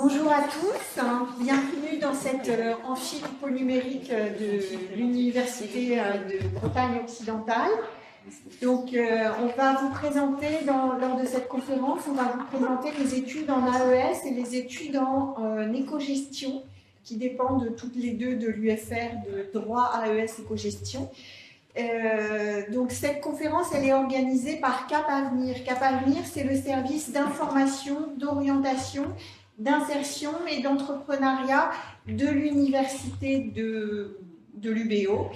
Bonjour à tous, bienvenue dans cette amphi numérique de l'Université de Bretagne occidentale. Donc, on va vous présenter, lors de cette conférence, on va vous présenter les études en AES et les études en éco-gestion, qui dépendent toutes les deux de l'UFR de droit AES éco-gestion. Donc cette conférence, elle est organisée par Cap Avenir. Cap Avenir, c'est le service d'information, d'orientation, d'insertion et d'entrepreneuriat de l'université de l'UBO.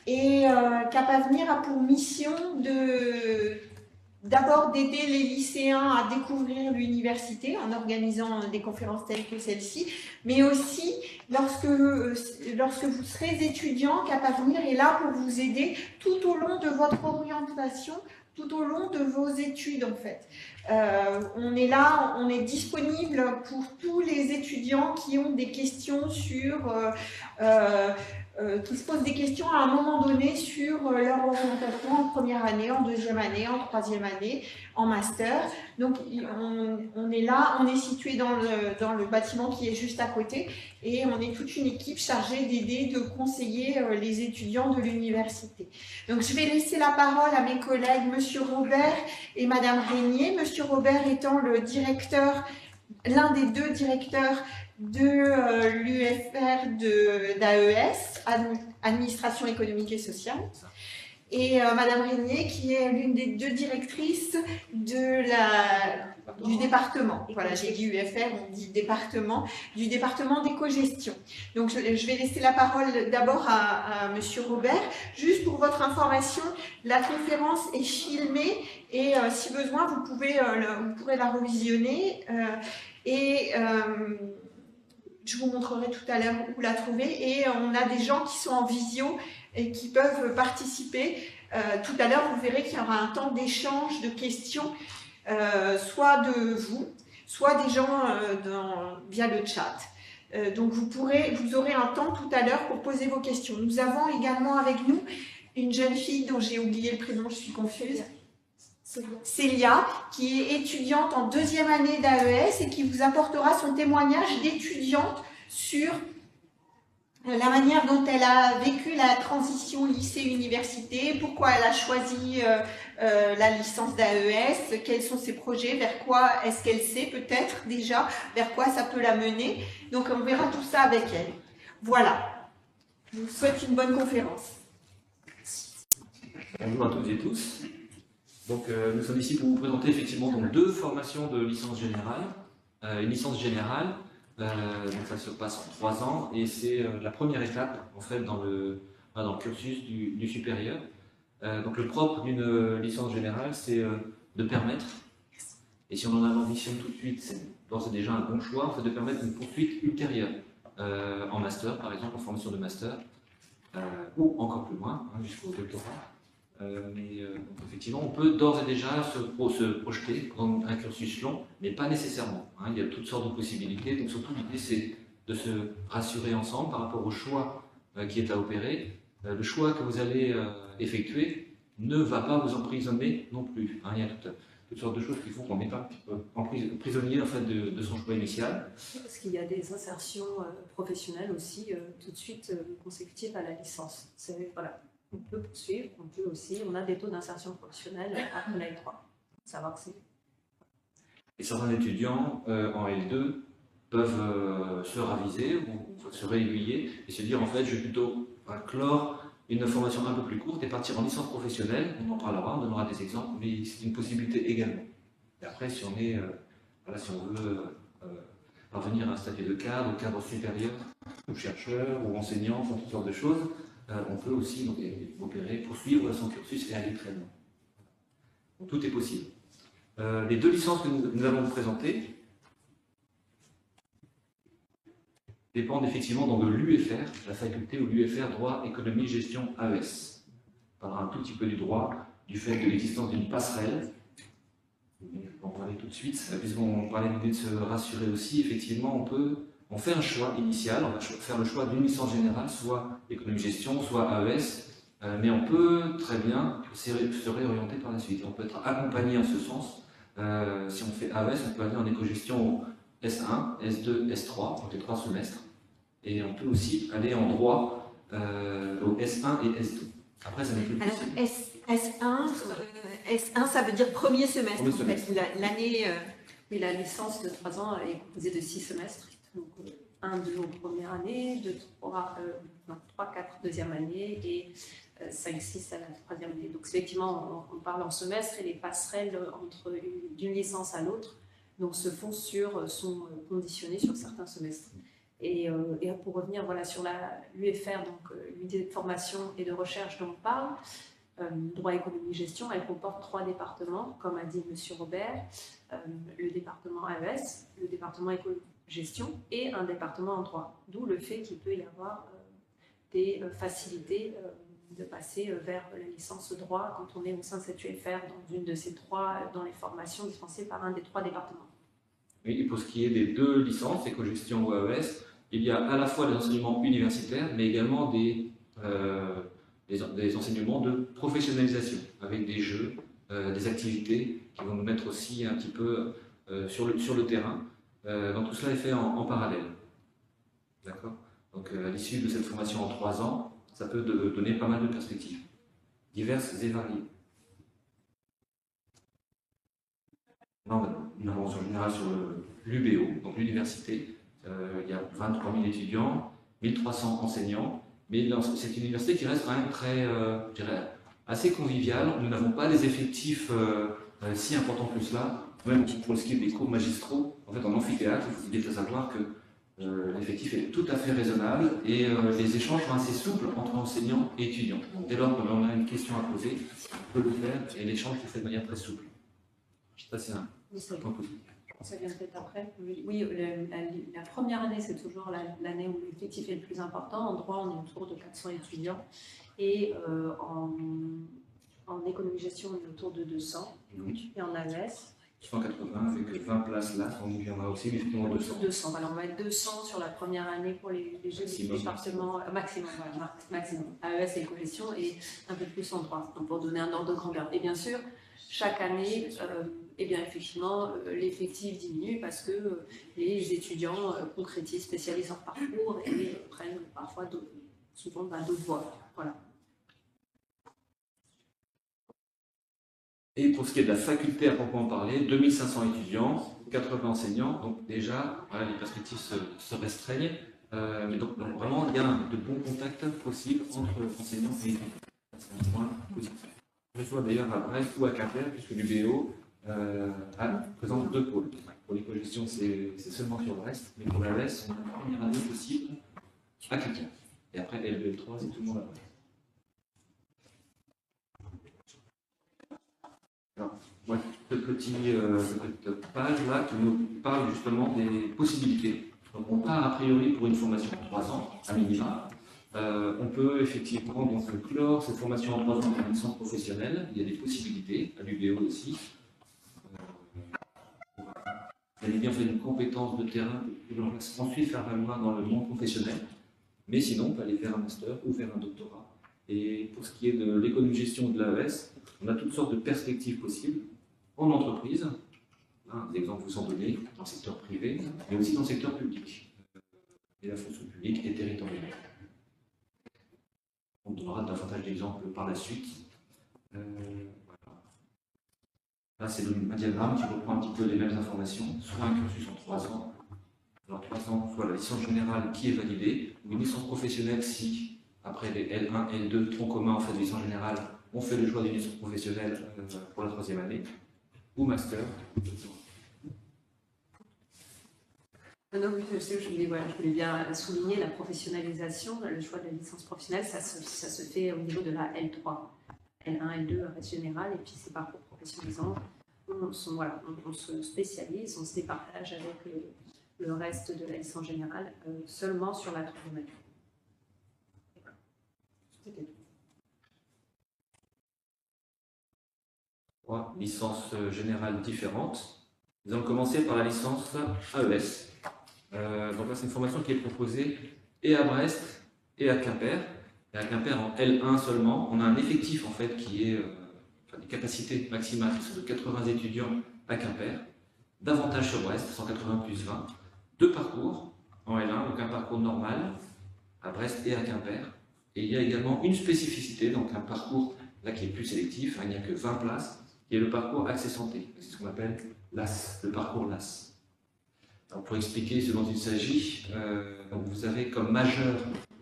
Et Cap Avenir a pour mission d'abord d'aider les lycéens à découvrir l'université en organisant des conférences telles que celle-ci, mais aussi lorsque vous serez étudiant, Cap Avenir est là pour vous aider tout au long de votre orientation, tout au long de vos études en fait. On est là, on est disponible pour tous les étudiants qui ont des questions sur qui se posent des questions à un moment donné sur leur orientation en première année, en deuxième année, en troisième année, en master. Donc on est là, on est situé dans le bâtiment qui est juste à côté et on est toute une équipe chargée d'aider, de conseiller les étudiants de l'université. Donc je vais laisser la parole à mes collègues, Monsieur Robert et Madame Régnier. Monsieur Robert étant le directeur, l'un des deux directeurs de l'UFR d'AES, Administration économique et sociale, et Madame Régnier, qui est l'une des deux directrices du département. Voilà, j'ai dit UFR, on dit département, du département d'éco-gestion. Donc je vais laisser la parole d'abord à Monsieur Robert. Juste pour votre information, la conférence est filmée et si besoin, vous pourrez la revisionner. Je vous montrerai tout à l'heure où la trouver. Et on a des gens qui sont en visio et qui peuvent participer. Tout à l'heure, vous verrez qu'il y aura un temps d'échange de questions, soit de vous, soit des gens via le chat. Donc vous aurez un temps tout à l'heure pour poser vos questions. Nous avons également avec nous une jeune fille dont j'ai oublié le prénom, je suis confuse. Célia, qui est étudiante en deuxième année d'AES et qui vous apportera son témoignage d'étudiante sur la manière dont elle a vécu la transition lycée-université, pourquoi elle a choisi la licence d'AES, quels sont ses projets, vers quoi est-ce qu'elle sait peut-être déjà, vers quoi ça peut la mener. Donc on verra tout ça avec elle. Voilà, je vous souhaite une bonne conférence. Bonjour à toutes et tous. Donc, nous sommes ici pour vous présenter effectivement donc, deux formations de licence générale. Une licence générale, donc ça se passe en 3 ans et c'est la première étape en fait dans le cursus du supérieur. Donc le propre d'une licence générale, c'est de permettre, et si on en a l'ambition tout de suite, c'est d'ores et déjà un bon choix, en fait, de permettre une poursuite ultérieure en master, par exemple en formation de master, ou encore plus loin, hein, jusqu'au doctorat. Donc effectivement, on peut d'ores et déjà se projeter dans un cursus long, mais pas nécessairement. Hein, il y a toutes sortes de possibilités. Donc surtout, l'idée, c'est de se rassurer ensemble par rapport au choix qui est à opérer. Le choix que vous allez effectuer ne va pas vous emprisonner non plus. Hein, il y a toutes sortes de choses qui font qu'on n'est pas prisonnier en fait, de son choix initial. Parce qu'il y a des insertions professionnelles aussi tout de suite consécutives à la licence. Voilà. On peut poursuivre, on a des taux d'insertion professionnelle après la L3. Savoir que c'est. Et certains étudiants en L2 peuvent se raviser ou se réaiguiller et se dire en fait je vais plutôt clore une formation un peu plus courte et partir en licence professionnelle. On en parlera, on donnera des exemples, mais c'est une possibilité également. Et après, si on veut parvenir à un statut de cadre, ou cadre supérieur, ou chercheur, ou enseignant, enfin, toutes sortes de choses, on peut aussi donc, opérer, poursuivre son cursus et aller très loin. Donc, tout est possible. Les deux licences que nous allons présenter dépendent effectivement donc, de l'UFR, la faculté ou l'UFR droit, économie, gestion AES. On parlera un tout petit peu du droit, du fait de l'existence d'une passerelle. On va parler tout de suite, puisqu'on parlait de l'idée de se rassurer aussi, effectivement on fait un choix initial, on va faire le choix d'une licence générale, soit économie-gestion, soit AES, mais on peut très bien se réorienter par la suite. On peut être accompagné en ce sens. Si on fait AES, on peut aller en éco-gestion S1, S2, S3, donc les 3 semestres. Et on peut aussi aller en droit au S1 et S2. Après, ça n'est plus Alors, possible. S1, ça veut dire premier semestre, Premier en fait. L'année... Et la licence de 3 ans est composée de 6 semestres. Donc, 1, 2 en première année, 2, 3, 4 deuxième année et 5, 6 à la troisième année. Donc effectivement, on parle en semestre et les passerelles entre d'une licence à l'autre donc, sont conditionnées sur certains semestres. Et pour revenir voilà, sur l'UFR, donc l'unité de formation et de recherche dont on parle, droit, économie, gestion, elle comporte 3 départements, comme a dit M. Robert, le département AES, le département éco-gestion et un département en droit. D'où le fait qu'il peut y avoir des facilités de passer vers la licence droit quand on est au sein de cette UFR dans une de ces 3, dans les formations dispensées par un des 3 départements. Oui, et pour ce qui est des 2 licences, éco-gestion ou AES, il y a à la fois des enseignements universitaires, mais également des enseignements de professionnalisation, avec des jeux, des activités qui vont nous mettre aussi un petit peu sur le terrain. Donc tout cela est fait en parallèle. D'accord ? Donc à l'issue de cette formation en 3 ans, ça peut donner pas mal de perspectives, diverses et variées. Là, on avance en général sur l'UBO, donc l'université. Il y a 23 000 étudiants, 1300 enseignants, mais c'est une université qui reste quand même très, je dirais, assez conviviale. Nous n'avons pas des effectifs si importants que cela. Même pour ce qui est des cours magistraux, en fait en amphithéâtre, il faut savoir que l'effectif est tout à fait raisonnable et les échanges sont assez souples entre enseignants et étudiants. Donc, dès lors qu'on a une question à poser, on peut le faire et l'échange se fait de manière très souple. Je sais pas si c'est un point positif. Ça vient peut-être après. Oui, la première année, c'est toujours l'année où l'effectif est le plus important. En droit, on est autour de 400 étudiants. Et en économie-gestion, on est autour de 200. Et en AES 180 avec 20 places là, on y en a aussi, mais effectivement 200. 200. Alors, on va être 200 sur la première année pour les jeux du département. Maximum, voilà, maximum. AES et éco-gestion et un peu plus en droit. Donc, pour donner un ordre de grandeur. Et bien sûr, chaque année, eh bien, effectivement, l'effectif diminue parce que les étudiants concrétisent, spécialisent leur parcours et prennent parfois souvent d'autres voies. Voilà. Et pour ce qui est de la faculté à proprement parler, 2500 étudiants, 80 enseignants, donc déjà, voilà, les perspectives se restreignent. Mais donc vraiment, il y a de bons contacts possibles entre enseignants et étudiants. C'est un point positif. Je vois d'ailleurs à Brest ou à Quimper, puisque l'UBO présente 2 pôles. Pour l'éco-gestion, c'est seulement sur Brest, mais pour l'AES, on a la première année possible à Quimper. Et après, L2 et L3, c'est tout le monde à Brest. Alors, moi, cette petite page-là qui nous parle justement des possibilités. Donc, on part a priori pour une formation en 3 ans, à minima. On peut effectivement donc clore cette formation en 3 ans par une licence professionnelle. Il y a des possibilités, à l'UBO aussi. Il y a fait une compétence de terrain que l'on va ensuite faire valoir dans le monde professionnel. Mais sinon, on peut aller faire un master ou faire un doctorat. Et pour ce qui est de l'économie-gestion de l'AES, on a toutes sortes de perspectives possibles en entreprise. Des exemples vous sont donnés dans le secteur privé, mais aussi dans le secteur public. Et la fonction publique et territoriale. On donnera davantage d'exemples par la suite. Voilà. Là, c'est un diagramme qui reprend un petit peu les mêmes informations, soit un cursus en 3 ans, alors 3 ans, soit la licence générale qui est validée, ou une licence professionnelle si, après les L1, L2, tronc commun en fait de licence générale, on fait le choix d'une licence professionnelle pour la 3e année, ou master. Non, oui, je voulais bien souligner la professionnalisation, le choix de la licence professionnelle, ça se fait au niveau de la L3. L1, L2 reste général, et puis ces parcours professionnalisants, on se spécialise, on se départage avec le reste de la licence générale seulement sur la 3e année. Voilà. C'était tout. 3 licences générales différentes. Nous allons commencer par la licence AES. Donc là, c'est une formation qui est proposée et à Brest et à Quimper. Et à Quimper, en L1 seulement, on a un effectif en fait qui est des capacités maximales qui sont de 80 étudiants à Quimper. davantage sur Brest, 180 plus 20, 2 parcours en L1, donc un parcours normal à Brest et à Quimper. Et il y a également une spécificité, donc un parcours là qui est plus sélectif, hein, il n'y a que 20 places, qui est le parcours Accès Santé. C'est ce qu'on appelle l'AS, le parcours LAS. Alors pour expliquer ce dont il s'agit, donc vous avez comme majeur,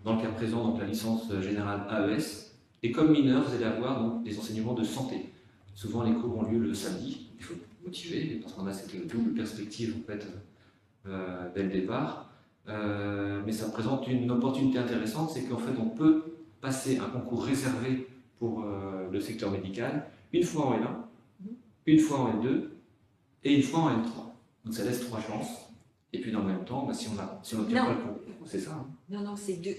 dans le cas présent, donc la licence générale AES, et comme mineur, vous allez avoir donc, des enseignements de santé. Souvent, les cours ont lieu le samedi, il faut motiver, parce qu'on a cette double perspective en fait, dès le départ. Mais ça présente une opportunité intéressante, c'est qu'en fait, on peut passer un concours réservé pour le secteur médical, une fois en L1, une fois en L2 et une fois en L3. Donc ça laisse 3 chances. Et puis dans le même temps, bah, si on n'obtient pas le concours, c'est ça. Hein. Non, c'est deux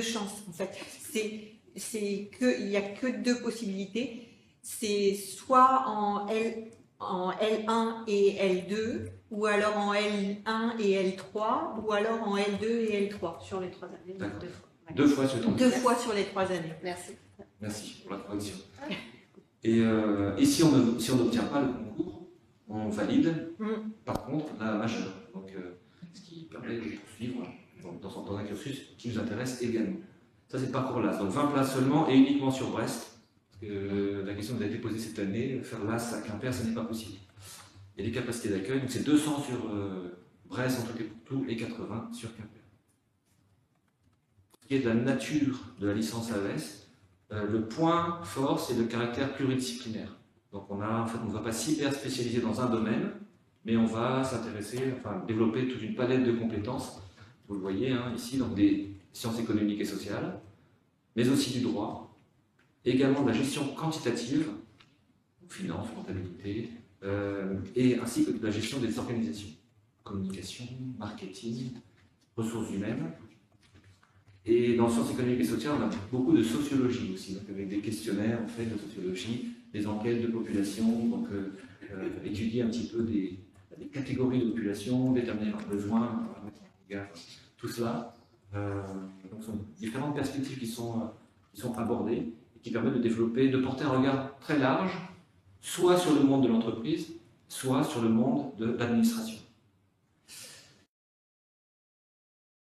chances en fait. Il n'y a que 2 possibilités. C'est soit en L1 et L2, ou alors en L1 et L3, ou alors en L2 et L3. Sur les 3 années, 2 fois. 2 fois sur ton 2 fois sur les 3 années. Merci. Merci pour la correction. Et si on n'obtient pas le concours, on valide, par contre, la majeure. Donc, ce qui permet de poursuivre dans un cursus qui nous intéresse également. Ça, c'est le parcours LAS. Donc 20 places seulement et uniquement sur Brest. Parce que la question nous a été posée cette année, faire LAS à Quimper, ce n'est pas possible. Il y a des capacités d'accueil, donc c'est 200 sur Brest en tout et pour tout et 80 sur Quimper. Ce qui est de la nature de la licence AES, le point fort, c'est le caractère pluridisciplinaire. Donc on ne va pas s'hyper spécialiser dans un domaine, mais on va s'intéresser, enfin développer toute une palette de compétences. Vous le voyez hein, ici, donc des sciences économiques et sociales, mais aussi du droit, également de la gestion quantitative, finance, comptabilité, et ainsi que de la gestion des organisations, communication, marketing, ressources humaines. Et dans sciences économiques et sociales, on a beaucoup de sociologie aussi, donc avec des questionnaires en fait, de sociologie, des enquêtes de population, donc étudier un petit peu des catégories de population, déterminer leurs besoins, tout cela. Donc, ce sont différentes perspectives qui sont abordées et qui permettent de développer, de porter un regard très large, soit sur le monde de l'entreprise, soit sur le monde de l'administration.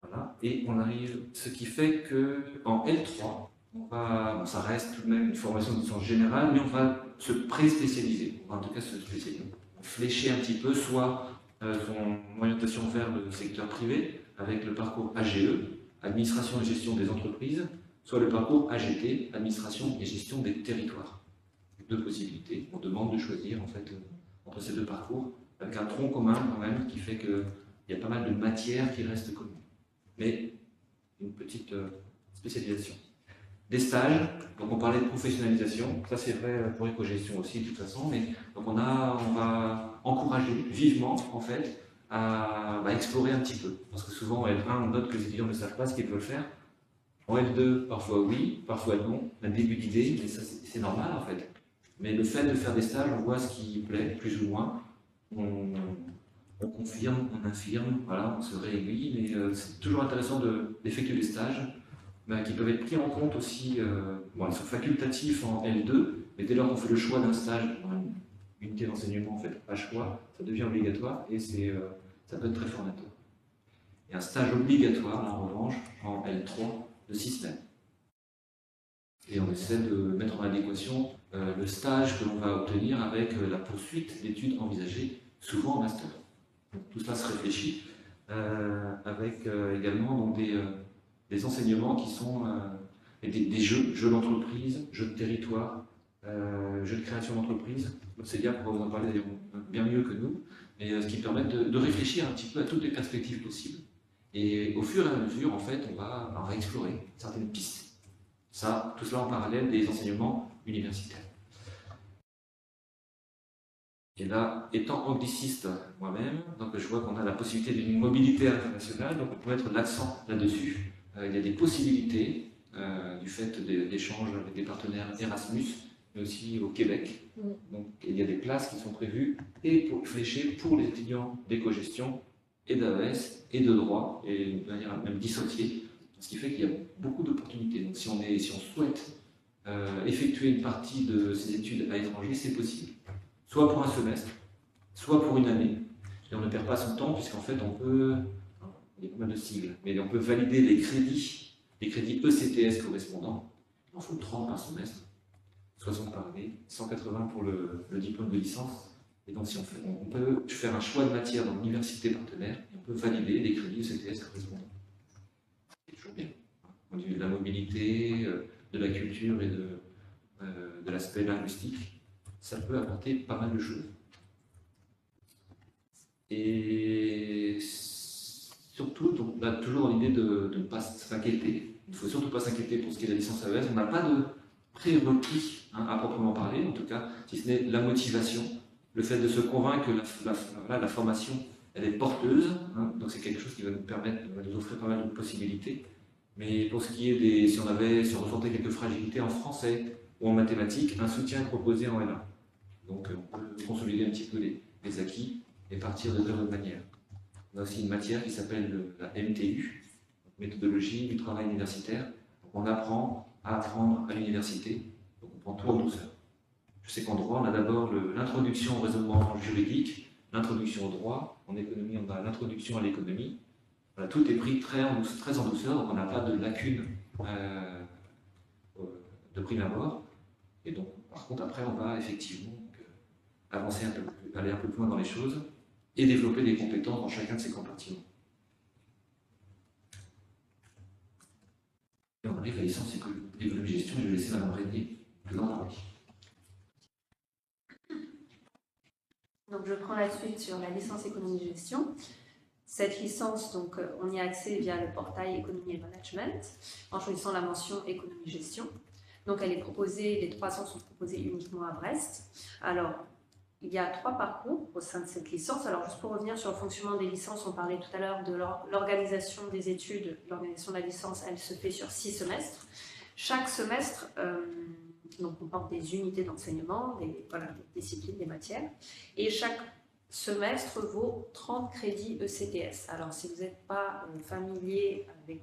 Voilà. Et on arrive, ce qui fait qu'en L3, ça reste tout de même une formation de licence générale, mais on va se pré-spécialiser, en tout cas se spécialiser, flécher un petit peu, soit son orientation vers le secteur privé, avec le parcours AGE, Administration et Gestion des entreprises, soit le parcours AGT, Administration et Gestion des territoires. 2 possibilités, on demande de choisir en fait entre ces 2 parcours, avec un tronc commun quand même, qui fait qu'il y a pas mal de matières qui restent communes, mais une petite spécialisation. Des stages, donc on parlait de professionnalisation, ça c'est vrai pour l'éco-gestion aussi de toute façon, mais donc on va encourager vivement en fait à explorer un petit peu, parce que souvent en L1 on note que les étudiants ne savent pas ce qu'ils veulent faire, en L2 parfois oui, parfois non, un début d'idée, mais ça c'est normal en fait. Mais le fait de faire des stages, on voit ce qui plaît plus ou moins, on confirme, on infirme, voilà, on se réaiguille, mais c'est toujours intéressant d'effectuer des stages qui peuvent être pris en compte aussi, ils sont facultatifs en L2, mais dès lors qu'on fait le choix d'un stage, une unité d'enseignement en fait à choix, ça devient obligatoire et ça peut être très formateur. Et un stage obligatoire, là, en revanche, en L3 de 6 semaines. Et on essaie de mettre en adéquation le stage que l'on va obtenir avec la poursuite d'études envisagées, souvent en master. Donc, tout cela se réfléchit avec également donc, des enseignements qui sont des jeux d'entreprise, jeux de territoire, jeux de création d'entreprise. Célia pourra vous en parler d'ailleurs bien mieux que nous, mais ce qui permet de réfléchir un petit peu à toutes les perspectives possibles. Et au fur et à mesure, en fait, on va explorer certaines pistes. Ça, tout cela en parallèle des enseignements universitaires. Et là, étant angliciste moi-même, donc je vois qu'on a la possibilité d'une mobilité internationale, donc on peut mettre l'accent là-dessus. Il y a des possibilités du fait d'échanges avec des partenaires Erasmus, mais aussi au Québec. Donc il y a des places qui sont prévues et fléchées pour les étudiants d'éco-gestion et d'AES et de droit, et de manière même dissociée, ce qui fait qu'il y a beaucoup d'opportunités. Donc si on souhaite effectuer une partie de ces études à l'étranger, c'est possible. Soit pour un semestre, soit pour une année, et on ne perd pas son temps, puisqu'en fait, on peut, il y a pas mal de sigles, mais on peut valider les crédits ECTS correspondants. Il en faut 30 par semestre, 60 par année, 180 pour le diplôme de licence. Et donc, si on peut faire un choix de matière dans l'université partenaire, et on peut valider les crédits ECTS correspondants. C'est toujours bien. Au niveau de la mobilité, de la culture et de l'aspect linguistique, ça peut apporter pas mal de choses. Et surtout, donc, on a toujours l'idée de ne pas s'inquiéter. Il ne faut surtout pas s'inquiéter pour ce qui est de la licence AES. On n'a pas de prérequis à proprement parler, en tout cas, si ce n'est la motivation, le fait de se convaincre que la formation, elle est porteuse. Donc c'est quelque chose qui va nous permettre, va nous offrir pas mal de possibilités. Mais pour ce qui est si on ressentait quelques fragilités en français ou en mathématiques, un soutien est proposé en L1. Donc on peut consolider un petit peu les acquis et partir de zéro manière. On a aussi une matière qui s'appelle la MTU, méthodologie du travail universitaire. Donc on apprend à apprendre à l'université, donc on prend tout en douceur. Je sais qu'en droit, on a d'abord l'introduction au raisonnement juridique, l'introduction au droit, en économie, on a l'introduction à l'économie. Voilà, tout est pris très en douceur, donc on n'a pas de lacunes de prime abord. Et donc, par contre, après, on va effectivement avancer aller un peu plus loin dans les choses et développer des compétences dans chacun de ces compartiments. Et on arrive à la licence économie gestion et je vais laisser Mme Régnier plus en parler. Donc je prends la suite sur la licence économie-gestion. Cette licence, donc, on y a accès via le portail économie et management, en choisissant la mention économie-gestion. Donc elle est proposée, les 3 ans sont proposés uniquement à Brest. Alors, il y a 3 parcours au sein de cette licence. Alors juste pour revenir sur le fonctionnement des licences, on parlait tout à l'heure de l'organisation des études. L'organisation de la licence, elle se fait sur 6 semestres. Chaque semestre donc comporte des unités d'enseignement, des disciplines, des matières. Et chaque semestre vaut 30 crédits ECTS. Alors si vous n'êtes pas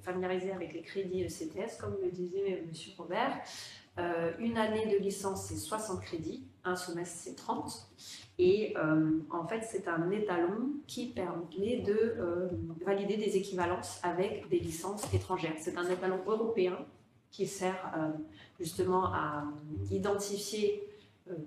familiarisé avec les crédits ECTS, comme le disait M. Robert, une année de licence c'est 60 crédits, un semestre c'est 30. Et en fait c'est un étalon qui permet de valider des équivalences avec des licences étrangères. C'est un étalon européen qui sert justement à identifier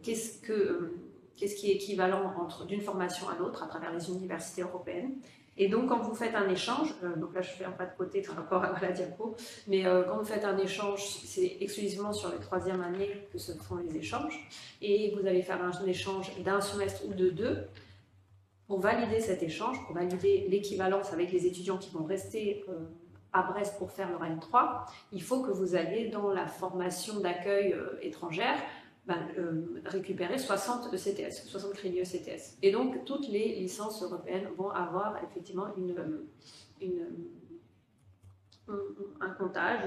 qu'est-ce qui est équivalent d'une formation à l'autre à travers les universités européennes. Et donc, quand vous faites un échange, donc là je fais un pas de côté par rapport à la diapo, mais quand vous faites un échange, c'est exclusivement sur la 3e année que se font les échanges, et vous allez faire un échange d'un semestre ou de 2. Pour valider cet échange, pour valider l'équivalence avec les étudiants qui vont rester à Brest pour faire leur N3, il faut que vous alliez dans la formation d'accueil étrangère récupérer 60 ECTS, 60 crédits ECTS. Et donc, toutes les licences européennes vont avoir effectivement un comptage,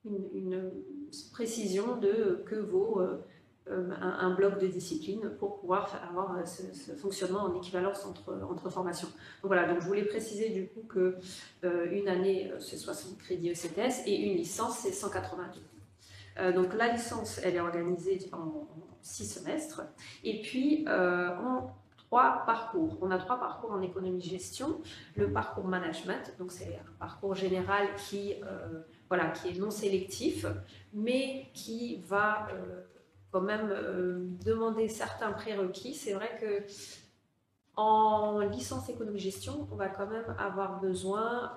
une précision de que vaut un bloc de discipline pour pouvoir avoir ce fonctionnement en équivalence entre formations. Donc voilà, donc je voulais préciser du coup que une année c'est 60 crédits ECTS et une licence c'est 190. Donc la licence, elle est organisée en 6 semestres et puis en 3 parcours. On a 3 parcours en économie-gestion. Le parcours management, donc c'est un parcours général qui est non sélectif, mais qui va quand même demander certains prérequis. C'est vrai que en licence économie-gestion, on va quand même avoir besoin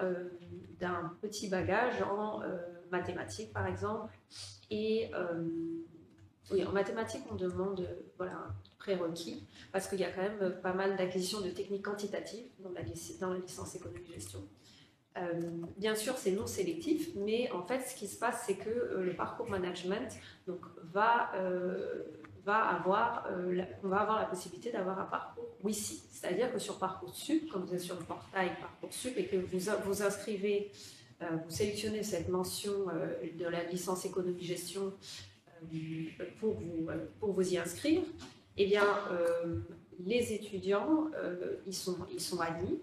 d'un petit bagage en mathématiques, par exemple. Et oui, en mathématiques, on demande un prérequis, parce qu'il y a quand même pas mal d'acquisitions de techniques quantitatives dans la licence économie-gestion. Bien sûr, c'est non sélectif, mais en fait, ce qui se passe, c'est que le parcours management donc, on va avoir la possibilité d'avoir un parcours WICI. C'est-à-dire que sur Parcoursup, quand vous êtes sur le portail Parcoursup et que vous inscrivez, vous sélectionnez cette mention de la licence économie-gestion pour vous y inscrire, eh bien, les étudiants, ils sont admis.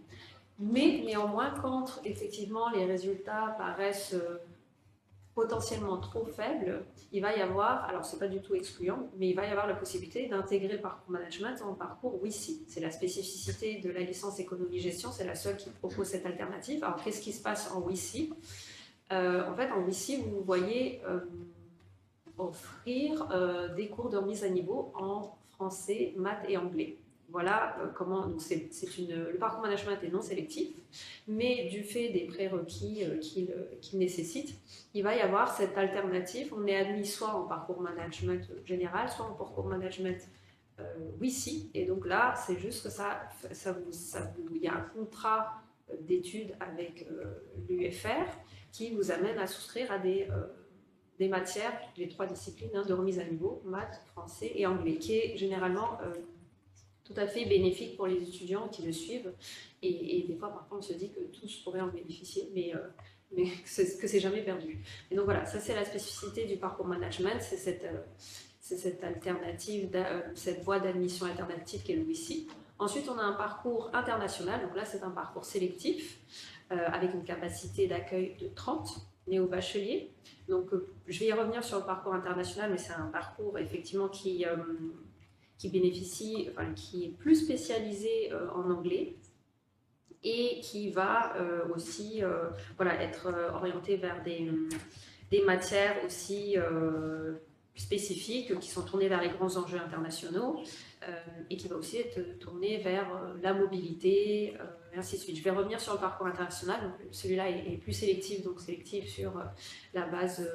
Mais néanmoins, quand effectivement les résultats paraissent potentiellement trop faible, il va y avoir, alors c'est pas du tout excluant, mais il va y avoir la possibilité d'intégrer le parcours management en parcours WICI. C'est la spécificité de la licence économie-gestion, c'est la seule qui propose cette alternative. Alors qu'est-ce qui se passe en WICI? En fait, en WICI, vous voyez offrir des cours de remise à niveau en français, maths et anglais. Voilà comment. Donc le parcours management est non sélectif, mais du fait des prérequis qu'il nécessite, il va y avoir cette alternative. On est admis soit en parcours management général, soit en parcours management WICI. Et donc là, c'est juste que il y a un contrat d'études avec l'UFR qui vous amène à souscrire à des matières, les 3 disciplines de remise à niveau, maths, français et anglais, qui est généralement tout à fait bénéfique pour les étudiants qui le suivent. Et des fois, parfois, on se dit que tous pourraient en bénéficier, mais que c'est jamais perdu. Et donc voilà, ça c'est la spécificité du parcours management, c'est cette alternative, cette voie d'admission alternative qu'est le WICI. Ensuite, on a un parcours international, donc là c'est un parcours sélectif, avec une capacité d'accueil de 30 néo-bacheliers. Donc je vais y revenir sur le parcours international, mais c'est un parcours effectivement qui bénéficie, enfin, qui est plus spécialisé en anglais et qui va aussi voilà, être orienté vers des matières aussi spécifiques qui sont tournées vers les grands enjeux internationaux et qui va aussi être tourné vers la mobilité, et ainsi de suite. Je vais revenir sur le parcours international. Celui-là est plus sélectif, donc sélectif sur la base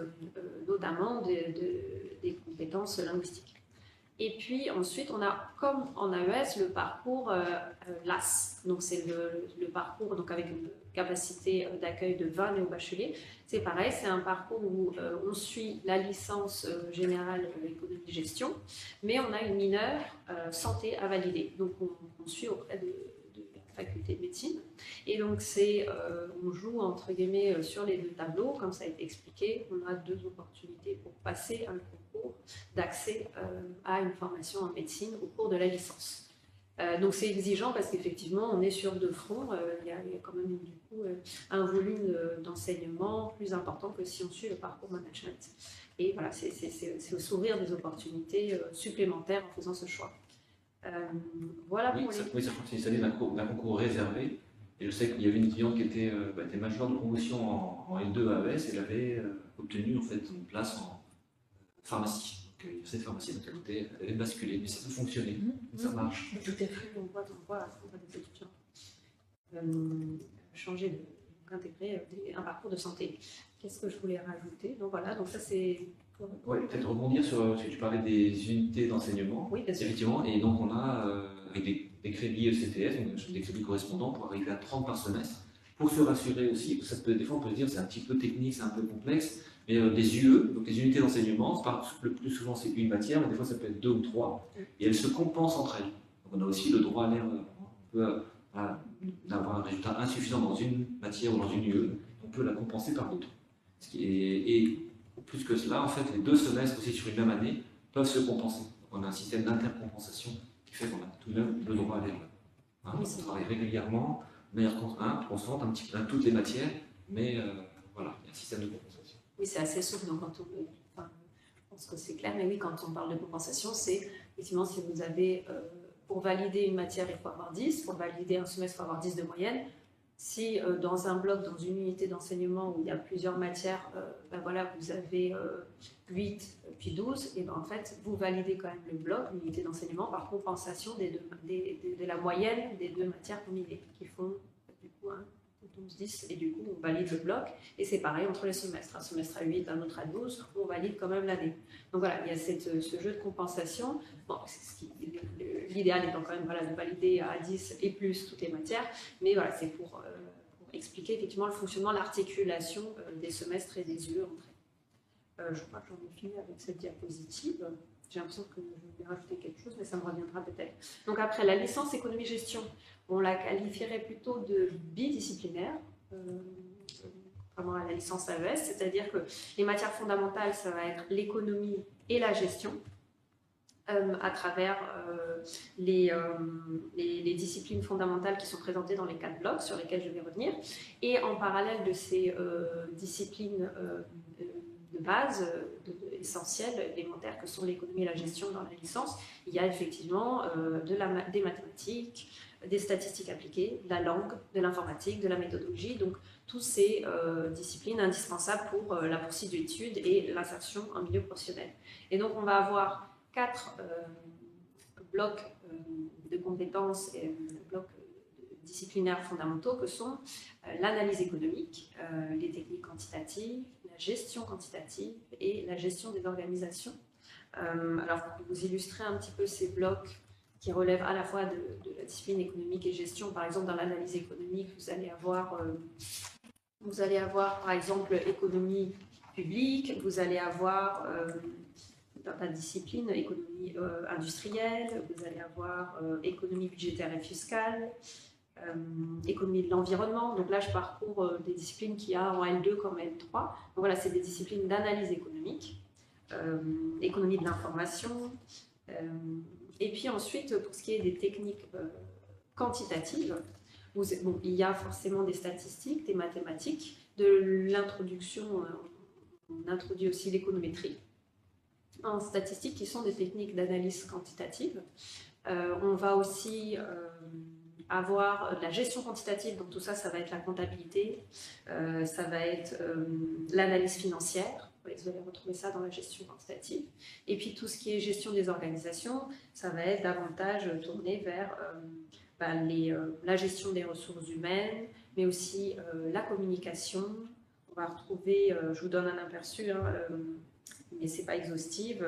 notamment des compétences linguistiques. Et puis ensuite, on a, comme en AES, le parcours LAS. Donc c'est le parcours donc avec une capacité d'accueil de 20 néo-bacheliers. C'est pareil, c'est un parcours où on suit la licence générale économie-gestion, mais on a une mineure santé à valider. Donc on suit auprès de la faculté de médecine. Et donc on joue entre guillemets sur les 2 tableaux, comme ça a été expliqué. On a 2 opportunités pour passer un concours d'accès à une formation en médecine au cours de la licence. Donc c'est exigeant parce qu'effectivement on est sur 2 fronts, il y a quand même du coup un volume d'enseignement plus important que si on suit le parcours management. Et voilà, c'est s'ouvrir des opportunités supplémentaires en faisant ce choix. Voilà oui, pour ça continue cette année d'un concours réservé. Et je sais qu'il y avait une étudiante qui était majeure de promotion en L2 à AES et elle avait obtenu en fait une place en pharmacie. Donc, cette pharmacie, donc elle avait basculé, mais ça peut fonctionner, ça marche. Tout à fait, on voit des étudiants changer intégrer un parcours de santé. Qu'est-ce que je voulais rajouter? Donc voilà, donc ça c'est. Oui, peut-être rebondir sur ce que tu parlais des unités d'enseignement. Oui, bien sûr. Effectivement, et donc on a avec des crédits ECTS, donc des crédits correspondants pour arriver à 30 par semestre, pour se rassurer aussi, des fois on peut se dire c'est un petit peu technique, c'est un peu complexe, mais des UE, donc des unités d'enseignement, le plus souvent c'est une matière, mais des fois ça peut être 2 ou 3, et elles se compensent entre elles. Donc on a aussi le droit à l'erreur, d'avoir un résultat insuffisant dans une matière ou dans une UE, on peut la compenser par d'autres. Et plus que cela, en fait, les 2 semestres aussi sur une même année peuvent se compenser. Donc on a un système d'intercompensation qui fait qu'on a tout de même le droit à l'erreur. On travaille régulièrement, de manière constante, un petit peu dans toutes les matières, mais voilà, il y a un système de compensation. Oui, c'est assez souple, donc je pense que c'est clair, mais oui, quand on parle de compensation, c'est effectivement si vous avez, pour valider une matière, il faut avoir 10, pour valider un semestre, il faut avoir 10 de moyenne. Si dans un bloc, dans une unité d'enseignement où il y a plusieurs matières, voilà, vous avez 8 puis 12, et en fait, vous validez quand même le bloc, l'unité d'enseignement, par compensation de la moyenne des 2 matières combinées, qui font du coup 12, 10, et du coup, on valide le bloc, et c'est pareil entre les semestres. Un semestre à 8, un autre à 12, on valide quand même l'année. Donc voilà, il y a ce jeu de compensation. Bon, l'idéal étant quand même voilà, de valider à 10 et plus toutes les matières, mais voilà, c'est pour expliquer effectivement le fonctionnement, l'articulation des semestres et des UE entre elles. Je crois que j'en ai fini avec cette diapositive. J'ai l'impression que je vais rajouter quelque chose, mais ça me reviendra peut-être. Donc après, la licence économie-gestion, on la qualifierait plutôt de bidisciplinaire, contrairement à la licence AES, c'est-à-dire que les matières fondamentales, ça va être l'économie et la gestion, à travers les disciplines fondamentales qui sont présentées dans les 4 blocs sur lesquels je vais revenir. Et en parallèle de ces disciplines de base, essentielles, élémentaires, que sont l'économie et la gestion dans la licence. Il y a effectivement des mathématiques, des statistiques appliquées, de la langue, de l'informatique, de la méthodologie, donc toutes ces disciplines indispensables pour la poursuite d'études et l'insertion en milieu professionnel. Et donc on va avoir 4 blocs de compétences et blocs disciplinaires fondamentaux que sont l'analyse économique, les techniques quantitatives, la gestion quantitative et la gestion des organisations. Alors pour vous illustrer un petit peu ces blocs qui relèvent à la fois de la discipline économique et gestion, par exemple dans l'analyse économique, vous allez avoir par exemple économie publique, vous allez avoir dans la discipline économie industrielle, vous allez avoir économie budgétaire et fiscale, économie de l'environnement. Donc là, je parcours des disciplines qu'il y a en L2 comme L3. Donc voilà, c'est des disciplines d'analyse économique, économie de l'information. Et puis ensuite, pour ce qui est des techniques quantitatives, il y a forcément des statistiques, des mathématiques, de l'introduction, on introduit aussi l'économétrie en statistique qui sont des techniques d'analyse quantitative. On va aussi avoir de la gestion quantitative, donc tout ça, ça va être la comptabilité, ça va être l'analyse financière, vous allez retrouver ça dans la gestion quantitative, et puis tout ce qui est gestion des organisations, ça va être davantage tourné vers la gestion des ressources humaines, mais aussi la communication. On va retrouver, je vous donne un aperçu, mais ce n'est pas exhaustive,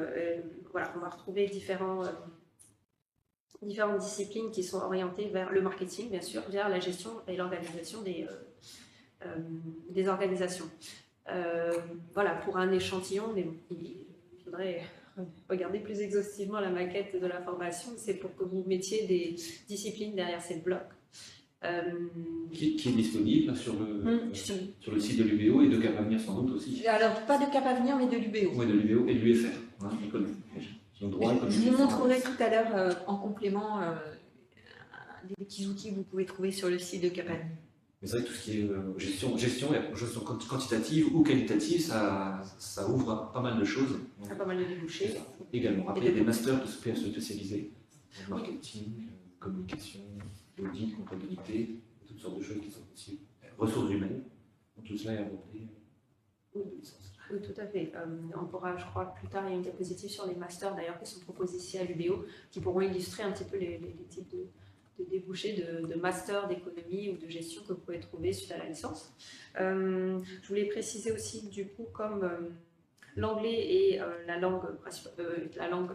voilà, on va retrouver différentes disciplines qui sont orientées vers le marketing, bien sûr, vers la gestion et l'organisation des organisations. Voilà, pour un échantillon, mais il faudrait regarder plus exhaustivement la maquette de la formation, c'est pour que vous mettiez des disciplines derrière ces blocs. Qui est disponible sur le site de l'UBO et de Cap Avenir sans doute aussi. Alors, pas de Cap Avenir, mais de l'UBO. Oui, de l'UBO et de l'UFR. Je vous montrerai tout à l'heure en complément des petits outils que vous pouvez trouver sur le site de Cap Avenir. Mais c'est vrai que tout ce qui est gestion quantitative ou qualitative, ça ouvre pas mal de choses. Pas mal de débouchés. Également. Après, il y a des masters spécialisés en marketing, communication, audit, comptabilité, toutes sortes de choses qui sont possibles. Ressources humaines, donc tout cela est abordé. Oui, tout à fait. On pourra, je crois, plus tard, il y a une diapositive sur les masters d'ailleurs qui sont proposés ici à l'UBO, qui pourront illustrer un petit peu les types de débouchés de master d'économie ou de gestion que vous pouvez trouver suite à la licence. Je voulais préciser aussi, du coup, comme l'anglais est la langue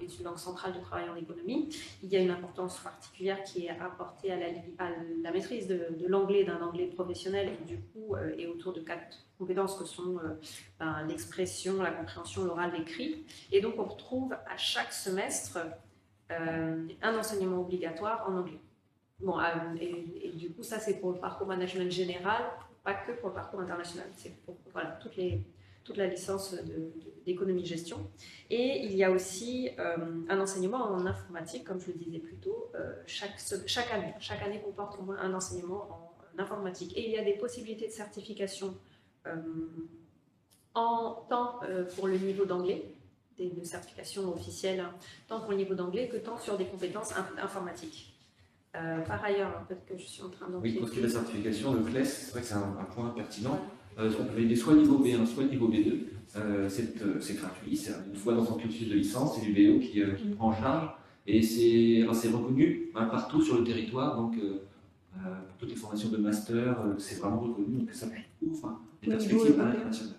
est une langue centrale de travail en économie, il y a une importance particulière qui est apportée à la maîtrise de l'anglais, d'un anglais professionnel, et du coup est autour de 4 compétences que sont l'expression, la compréhension, l'oral, l'écrit. Et donc on retrouve à chaque semestre un enseignement obligatoire en anglais. Bon, et du coup, ça c'est pour le parcours management général, pas que pour le parcours international, c'est pour toute la licence d'économie-gestion. Et il y a aussi un enseignement en informatique, comme je le disais plus tôt, chaque année. Chaque année comporte au moins un enseignement en informatique. Et il y a des possibilités de certification tant pour le niveau d'anglais, de certification officielle, tant pour le niveau d'anglais que tant sur des compétences informatiques. Par ailleurs, peut-être que je suis en train d'en... Oui, pour ce qui est de la certification, le CLES, c'est vrai que c'est un point pertinent. On peut valider soit niveau B1, soit niveau B2. C'est gratuit, c'est une fois dans son cursus de licence, c'est l'UBO qui prend en charge. Et c'est reconnu partout sur le territoire, donc pour toutes les formations de master, c'est vraiment reconnu, donc ça ouvre des perspectives à l'international.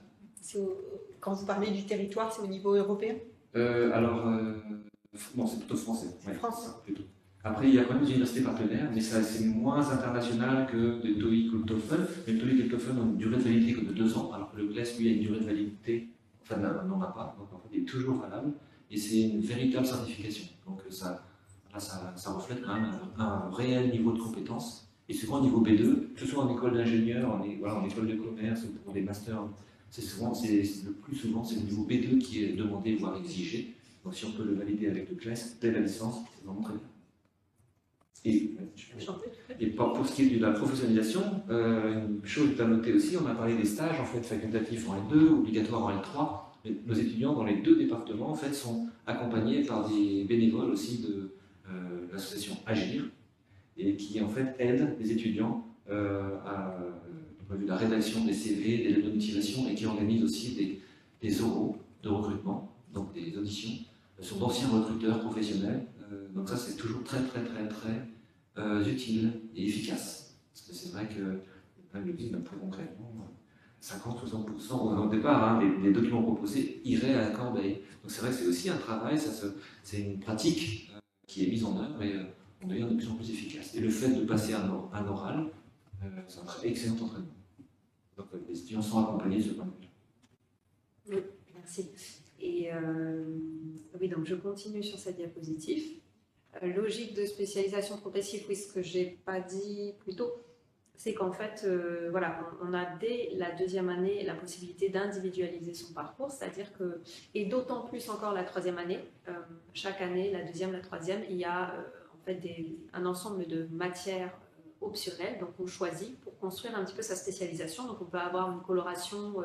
Quand vous parlez du territoire, c'est au niveau européen? Non, c'est plutôt français. Ouais, France. Plutôt. Après, il y a quand même des universités partenaires, mais c'est moins international que des TOEIC ou le TOEFL. Mais le TOEIC et le TOEFL ont une durée de validité que de 2 ans, alors que le CLES, lui, a une durée de validité, enfin, n'en a pas, donc en fait, il est toujours valable, et c'est une véritable certification. Donc ça reflète quand même un réel niveau de compétence, et souvent au niveau B2, que ce soit en école d'ingénieur, en école de commerce, ou pour des masters, le plus souvent, c'est le niveau B2 qui est demandé, voire exigé. Donc si on peut le valider avec le CLES, dès la licence, c'est vraiment très bien. Et pour ce qui est de la professionnalisation, une chose à noter aussi, on a parlé des stages en fait facultatifs en L2, obligatoires en L3, nos étudiants dans les 2 départements en fait, sont accompagnés par des bénévoles aussi de l'association Agir, et qui en fait aident les étudiants du point de vue de la rédaction des CV, des lettres de motivation, et qui organisent aussi des oraux de recrutement, donc des auditions sur d'anciens recruteurs professionnels. Donc ça, c'est toujours très utile et efficace. Parce que c'est vrai que le dit, plus concrètement, 50 ou 60% au départ des documents proposés iraient à la corbeille. Donc c'est vrai que c'est aussi un travail, c'est une pratique qui est mise en œuvre et on devient de plus en plus efficace. Et le fait de passer un oral, c'est un excellent entraînement. Donc les étudiants sont accompagnés de ce point de vue. Oui, merci. Et oui, donc je continue sur cette diapositive. Logique de spécialisation progressive, oui, ce que je n'ai pas dit plus tôt, c'est qu'en fait, voilà, on a dès la 2e année la possibilité d'individualiser son parcours, c'est-à-dire que, et d'autant plus encore la 3e année, chaque année, la 2e, la 3e, il y a en fait un ensemble de matières optionnelles, donc on choisit pour construire un petit peu sa spécialisation, donc on peut avoir une coloration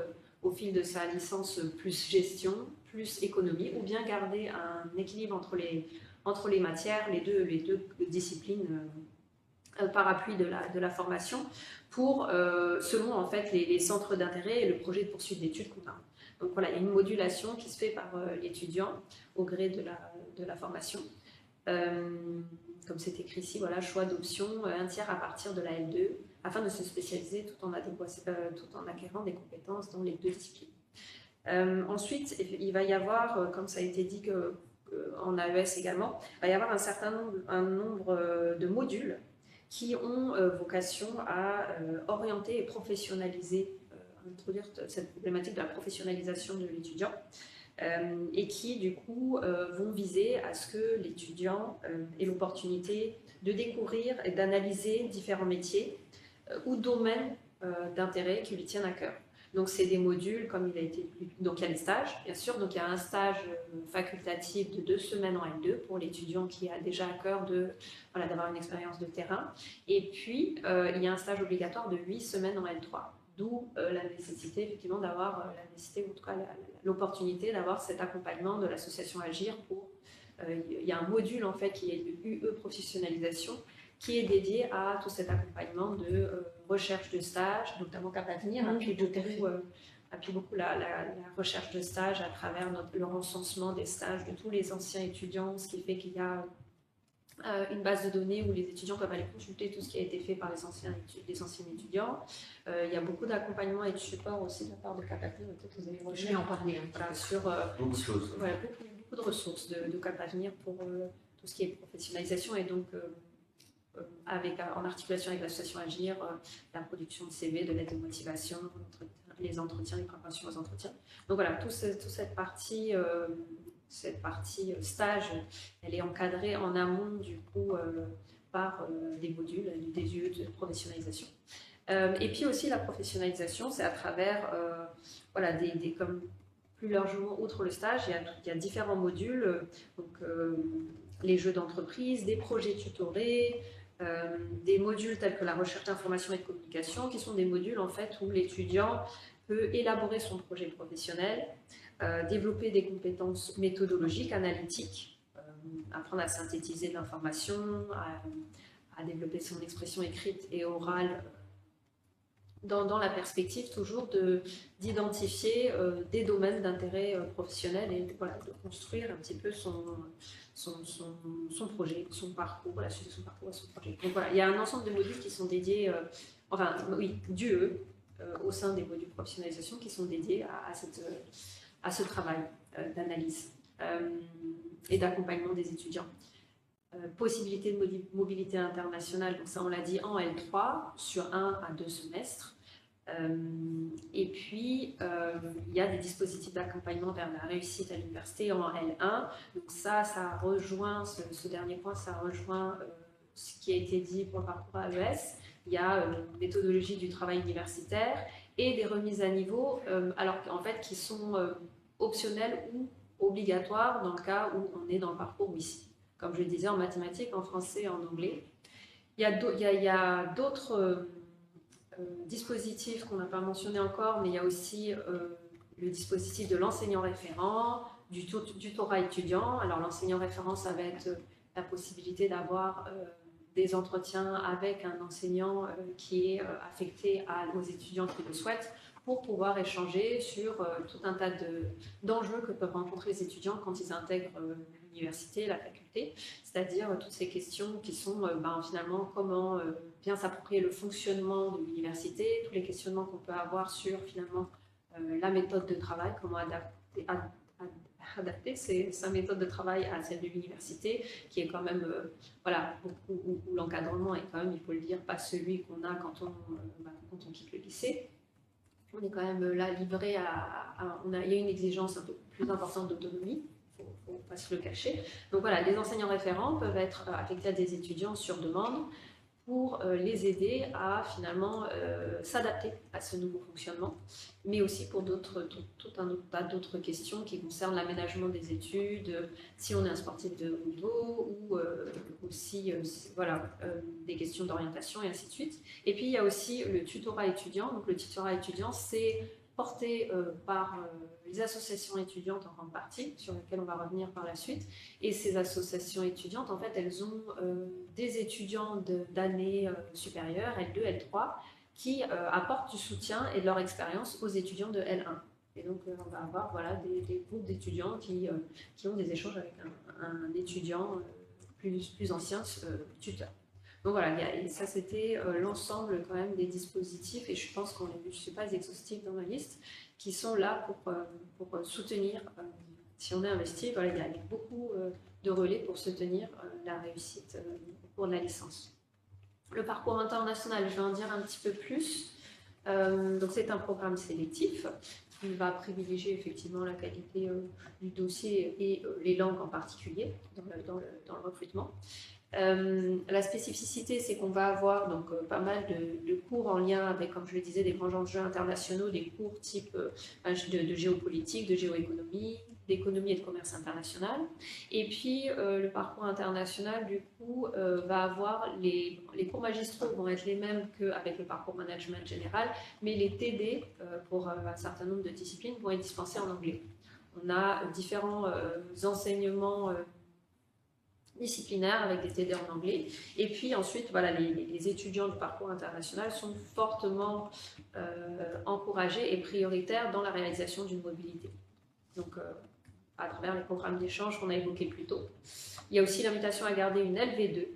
au fil de sa licence plus gestion, plus économie, ou bien garder un équilibre entre les matières, les deux disciplines parapluie de la formation, pour, selon en fait les centres d'intérêt et le projet de poursuite d'études qu'on a. Donc voilà, il y a une modulation qui se fait par l'étudiant au gré de la formation. Comme c'est écrit ici, voilà, choix d'option, un tiers à partir de la L2, afin de se spécialiser tout en acquérant des compétences dans les 2 disciplines. Ensuite, il va y avoir, comme ça a été dit en AES également, il va y avoir un nombre de modules qui ont vocation à orienter et professionnaliser, introduire cette problématique de la professionnalisation de l'étudiant, et qui du coup vont viser à ce que l'étudiant ait l'opportunité de découvrir et d'analyser différents métiers ou domaines d'intérêt qui lui tiennent à cœur. Donc c'est des modules, comme il a été... Donc il y a les stages, bien sûr, donc il y a un stage facultatif de 2 semaines en L2 pour l'étudiant qui a déjà à cœur d'avoir une expérience de terrain. Et puis il y a un stage obligatoire de 8 semaines en L3, d'où la nécessité effectivement d'avoir, ou en tout cas l'opportunité d'avoir cet accompagnement de l'association Agir pour... il y a un module en fait qui est de UE professionnalisation, qui est dédié à tout cet accompagnement de recherche de stage, notamment Cap Avenir, appuie beaucoup la recherche de stage à travers le recensement des stages de tous les anciens étudiants, ce qui fait qu'il y a une base de données où les étudiants peuvent aller consulter tout ce qui a été fait par les anciens étudiants. Il y a beaucoup d'accompagnement et de support aussi de la part de Cap Avenir, peut-être vous allez revenir en parler sur beaucoup de choses. Voilà, beaucoup de ressources de Cap Avenir pour tout ce qui est professionnalisation et donc en articulation avec l'association Agir, la production de CV, de lettres de motivation, les entretiens, les préparations aux entretiens. Donc voilà, toute cette partie stage, elle est encadrée en amont du coup par des modules, des UE de professionnalisation. Et puis aussi la professionnalisation, c'est à travers voilà, comme plus largement, outre le stage, il y a différents modules, donc les jeux d'entreprise, des projets tutorés, des modules tels que la recherche d'information et de communication, qui sont des modules en fait où l'étudiant peut élaborer son projet professionnel, développer des compétences méthodologiques, analytiques, apprendre à synthétiser l'information, à développer son expression écrite et orale, dans la perspective toujours d'identifier des domaines d'intérêt professionnel et voilà, de construire un petit peu son projet, son parcours, la suite de son parcours à son projet. Donc voilà, il y a un ensemble de modules qui sont dédiés, d'UE, au sein des modules de professionnalisation qui sont dédiés à ce travail d'analyse et d'accompagnement des étudiants. Possibilité de mobilité internationale, donc ça on l'a dit en L3, sur 1 à 2 semestres. Et puis, il y a des dispositifs d'accompagnement vers la réussite à l'université en L1. Donc ça rejoint, ce dernier point, ça rejoint ce qui a été dit pour le parcours AES. Il y a une méthodologie du travail universitaire et des remises à niveau, alors en fait, qui sont optionnelles ou obligatoires dans le cas où on est dans le parcours WICI. Comme je le disais, en mathématiques, en français et en anglais. Il y a d'autres dispositifs qu'on n'a pas mentionnés encore, mais il y a aussi le dispositif de l'enseignant référent, du tutorat étudiant. Alors l'enseignant référent, ça va être la possibilité d'avoir des entretiens avec un enseignant qui est affecté aux étudiants qui le souhaitent, pour pouvoir échanger sur tout un tas d'enjeux que peuvent rencontrer les étudiants quand ils intègrent l'université, la faculté, c'est-à-dire toutes ces questions qui sont finalement comment bien s'approprier le fonctionnement de l'université, tous les questionnements qu'on peut avoir sur finalement la méthode de travail, comment adapter sa méthode de travail à celle de l'université, qui est quand même, où l'encadrement est quand même, il faut le dire, pas celui qu'on a quand on quitte le lycée. On est quand même là livré il y a une exigence un peu plus importante d'autonomie, il ne faut pas se le cacher. Donc voilà, les enseignants référents peuvent être affectés à des étudiants sur demande pour les aider à finalement s'adapter à ce nouveau fonctionnement, mais aussi pour tout un autre tas d'autres questions qui concernent l'aménagement des études, si on est un sportif de haut niveau, ou aussi des questions d'orientation et ainsi de suite. Et puis il y a aussi le tutorat étudiant. Donc le tutorat étudiant, c'est porté par les associations étudiantes en grande partie, sur lesquelles on va revenir par la suite. Et ces associations étudiantes, en fait, elles ont des étudiants d'année supérieure, L2, L3, qui apportent du soutien et de leur expérience aux étudiants de L1. Et donc, on va avoir des groupes d'étudiants qui ont des échanges avec un étudiant plus ancien, tuteur. Donc voilà, ça c'était l'ensemble quand même des dispositifs, et je pense je ne suis pas exhaustive dans ma liste, qui sont là pour soutenir, si on est investi, il y a beaucoup de relais pour soutenir la réussite pour la licence. Le parcours international, je vais en dire un petit peu plus. Donc c'est un programme sélectif qui va privilégier effectivement la qualité du dossier et les langues en particulier dans le recrutement. La spécificité, c'est qu'on va avoir donc pas mal de cours en lien avec, comme je le disais, des grands enjeux internationaux, des cours type de géopolitique, de géoéconomie, d'économie et de commerce international. Et puis le parcours international, du coup, va avoir les cours magistraux vont être les mêmes qu'avec le parcours management général, mais les TD pour un certain nombre de disciplines vont être dispensés en anglais. On a différents enseignements disciplinaires avec des TD en anglais. Et puis ensuite, les étudiants du parcours international sont fortement encouragés et prioritaires dans la réalisation d'une mobilité. Donc, à travers les programmes d'échange qu'on a évoqués plus tôt. Il y a aussi l'invitation à garder une LV2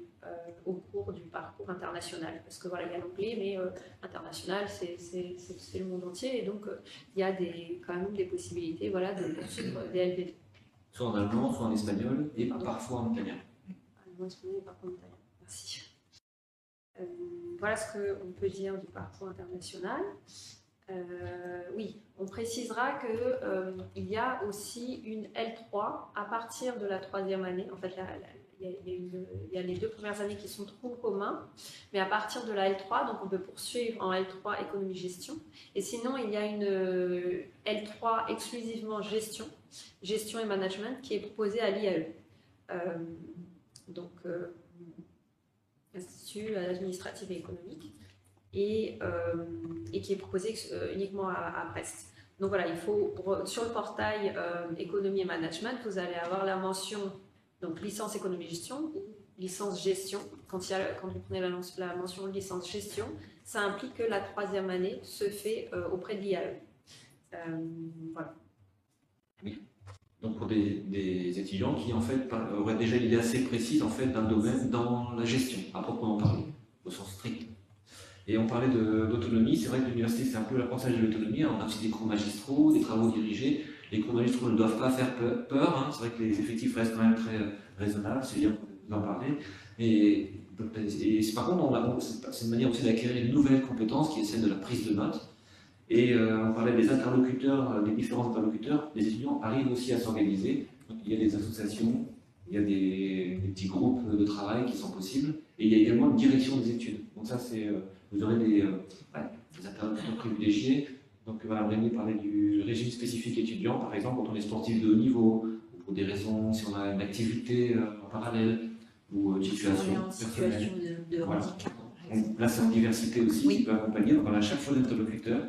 au cours du parcours international. Parce que il y a l'anglais, mais international, c'est le monde entier. Et donc, il y a quand même des possibilités de poursuivre des LV2. Soit en allemand, soit en espagnol, et parfois en italien. Allemand, espagnol et parfois en italien. Merci. Voilà ce qu'on peut dire du parcours international. Oui, on précisera qu'il y a aussi une L3 à partir de la 3e année. En fait, il y a les 2 premières années qui sont troncs communs, mais à partir de la L3, donc on peut poursuivre en L3 économie-gestion. Et sinon, il y a une L3 exclusivement gestion et management qui est proposée à l'IAE. Donc, Institut administratif et économique. Et qui est proposé uniquement à Brest. Donc voilà, sur le portail économie et management, vous allez avoir la mention donc licence économie-gestion ou licence gestion. Quand vous prenez la mention licence gestion, ça implique que la 3e année se fait auprès de l'IAE. Voilà. Oui. Donc pour des étudiants qui en fait auraient déjà une idée assez précise en fait d'un domaine dans la gestion, à proprement parler, au sens strict. Et on parlait d'autonomie, c'est vrai que l'université c'est un peu l'apprentissage de l'autonomie, on a aussi des cours magistraux, des travaux dirigés, les cours magistraux ne doivent pas faire peur, hein. C'est vrai que les effectifs restent quand même très raisonnables, c'est bien d'en parler, et par contre c'est une manière aussi d'acquérir une nouvelle compétence qui est celle de la prise de notes, et on parlait des interlocuteurs, des différents interlocuteurs, les étudiants arrivent aussi à s'organiser, il y a des associations, il y a des petits groupes de travail qui sont possibles, et il y a également une direction des études, donc ça c'est... Vous aurez des interlocuteurs privilégiés. Donc Rémi parlait du régime spécifique étudiant, par exemple, quand on est sportif de haut niveau, ou pour des raisons, si on a une activité en parallèle, ou une situation personnelle. De handicap. Là, c'est en diversité aussi qui peut accompagner. Donc on a chaque fois d'interlocuteurs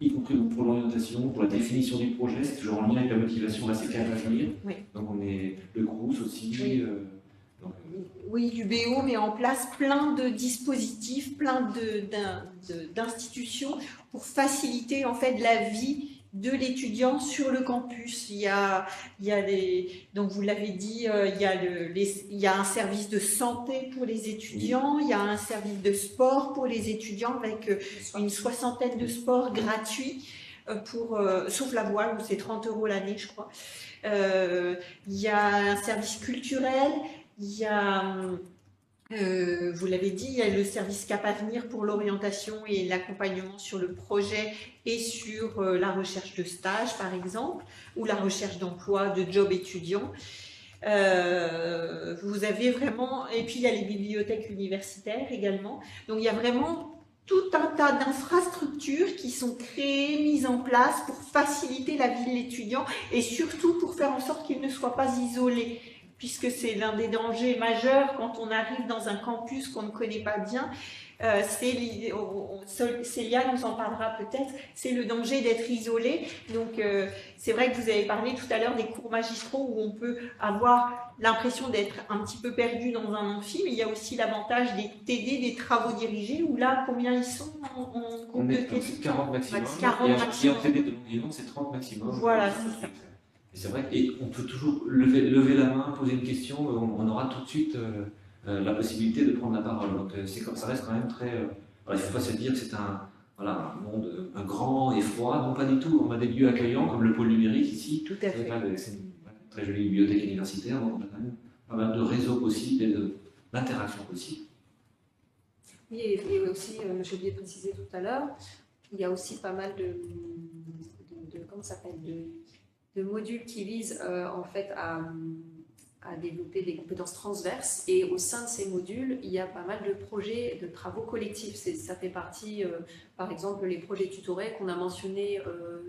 y compris donc pour l'orientation, pour la définition du projet, c'est toujours en lien avec la motivation, là c'est 4 à venir. Oui. Donc on est le CRUS aussi. Oui. Donc, Oui, l'UBO met en place plein de dispositifs, plein d'institutions pour faciliter en fait la vie de l'étudiant sur le campus. Il y a donc vous l'avez dit, il y a un service de santé pour les étudiants, il y a un service de sport pour les étudiants avec une soixantaine de sports gratuits. Sauf la voile où c'est 30 € l'année, je crois. Il y a un service culturel. Il y a, vous l'avez dit, il y a le service Cap Avenir pour l'orientation et l'accompagnement sur le projet et sur la recherche de stage, par exemple, ou la recherche d'emploi, de job étudiant. Vous avez vraiment, et puis il y a les bibliothèques universitaires également. Donc il y a vraiment tout un tas d'infrastructures qui sont créées, mises en place pour faciliter la vie de l'étudiant et surtout pour faire en sorte qu'il ne soit pas isolé, puisque c'est l'un des dangers majeurs quand on arrive dans un campus qu'on ne connaît pas bien. Célia nous en parlera peut-être, c'est le danger d'être isolé. Donc c'est vrai que vous avez parlé tout à l'heure des cours magistraux où on peut avoir l'impression d'être un petit peu perdu dans un amphi, mais il y a aussi l'avantage des TD, des travaux dirigés, où là, combien ils sont en groupe de TD? 40 maximum. 40 maximum. Et en TD de longue c'est 30 maximum. Voilà, c'est ça. C'est vrai, et on peut toujours lever la main, poser une question, on aura tout de suite la possibilité de prendre la parole. Donc ça reste quand même très... il ne faut pas se dire que c'est un monde un grand et froid, non pas du tout. On a des lieux accueillants comme le pôle numérique ici. Tout à fait. C'est une très jolie bibliothèque universitaire, donc on a quand même pas mal de réseaux possibles et d'interactions possibles. Oui, et aussi, j'ai oublié de préciser tout à l'heure, il y a aussi pas mal comment ça s'appelle, de modules qui visent en fait à développer des compétences transverses, et au sein de ces modules, il y a pas mal de projets de travaux collectifs. Ça fait partie, par exemple, les projets tutorés qu'on a mentionnés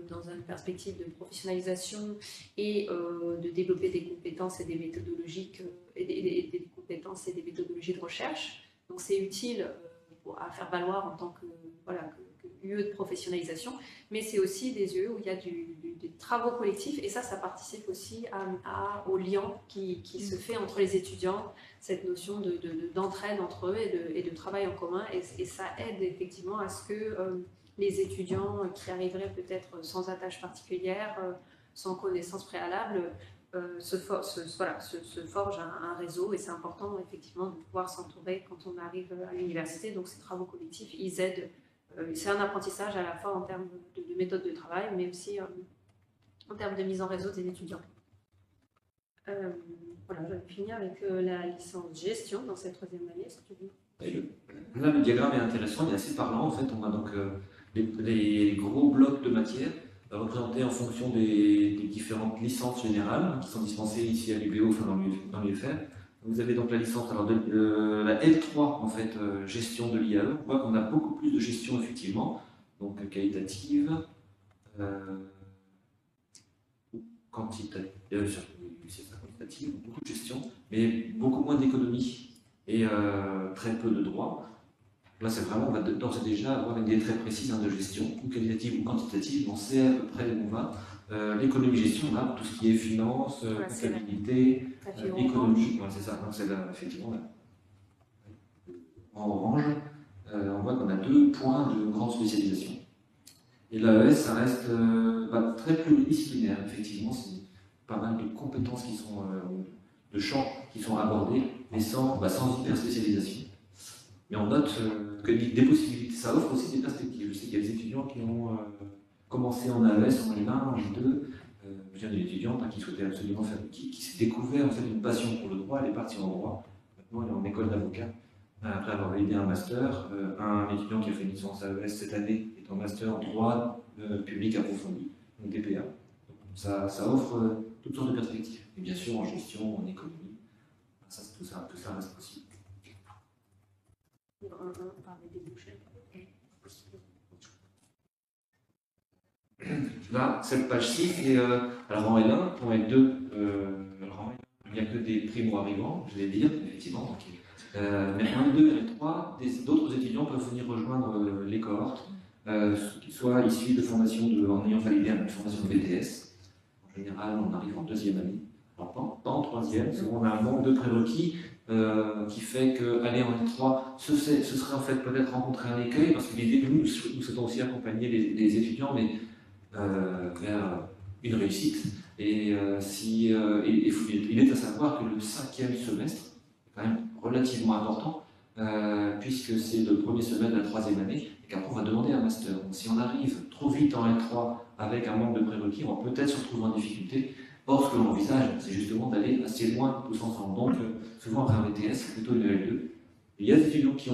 dans une perspective de professionnalisation et de développer des compétences et des méthodologies des compétences et des méthodologies de recherche. Donc c'est utile à faire valoir en tant que UE de professionnalisation, mais c'est aussi des UE où il y a des travaux collectifs, et ça participe aussi au lien qui se fait entre les étudiants, cette notion d'entraide entre eux et de travail en commun, et ça aide effectivement à ce que les étudiants qui arriveraient peut-être sans attache particulière, sans connaissance préalable, se forgent un réseau, et c'est important effectivement de pouvoir s'entourer quand on arrive à l'université. Donc ces travaux collectifs, ils aident. C'est un apprentissage à la fois en termes de méthode de travail, mais aussi en termes de mise en réseau des étudiants. Voilà, je vais finir avec la licence gestion dans cette 3e année. Est-ce que tu veux... Là, le diagramme est intéressant, il est assez parlant. En fait, on a donc les gros blocs de matière représentés en fonction des différentes licences générales qui sont dispensées ici à l'UBO, enfin dans l'UFR. Vous avez donc la licence, alors la L3 en fait, gestion de l'IAE. On voit qu'on a beaucoup plus de gestion effectivement, donc qualitative, quantitative, beaucoup de gestion, mais beaucoup moins d'économie et très peu de droit. Là, c'est vraiment, on va d'ores et déjà avoir une idée très précise de gestion, ou qualitative ou quantitative, on sait à peu près où on va. L'économie-gestion, là, tout ce qui est finance, comptabilité, économie, voilà, c'est ça, c'est là, effectivement, là. En orange, on voit qu'on a 2 points de grande spécialisation. Et l'AES, ça reste très pluridisciplinaire, effectivement, c'est pas mal de compétences qui sont, de champs qui sont abordés, mais sans hyper spécialisation. Mais on note que des possibilités, ça offre aussi des perspectives. Je sais qu'il y a des étudiants qui ont commencé en AES, en L1, en L2. Je viens d'une étudiante qui souhaitait absolument faire, qui s'est découvert en fait une passion pour le droit, elle est partie en droit. Maintenant, elle est en école d'avocat, après avoir validé un master. Un étudiant qui a fait une licence AES cette année est en master en droit public approfondi, donc DPA. Donc, ça offre toutes sortes de perspectives. Et bien sûr, en gestion, en économie, tout ça reste possible. Là, cette page-ci, et alors en L1, en L2, il n'y a que des primo-arrivants, je vais dire, effectivement. Donc, mais en L2 et L3, d'autres étudiants peuvent venir rejoindre les cohortes. qu'ils soient issus de formations en ayant validé une formation de BTS. En général, on arrive en deuxième année. Alors, pas en troisième, souvent on a un manque de prérequis qui fait qu'aller en L3, ce serait en fait peut-être rencontrer un écueil, parce que l'idée, nous souhaitons aussi accompagner les étudiants, mais vers une réussite. Et il est à savoir que le 5e semestre est quand même relativement important, puisque c'est le premier semestre de la 3e année, et qu'après on va demander un master. Donc si on arrive trop vite en L3 avec un manque de prérequis, on va peut-être se retrouver en difficulté. Or, ce que l'on envisage, c'est justement d'aller assez loin tous ensemble. Donc, souvent après un BTS, c'est plutôt une L2. Il y a des étudiants qui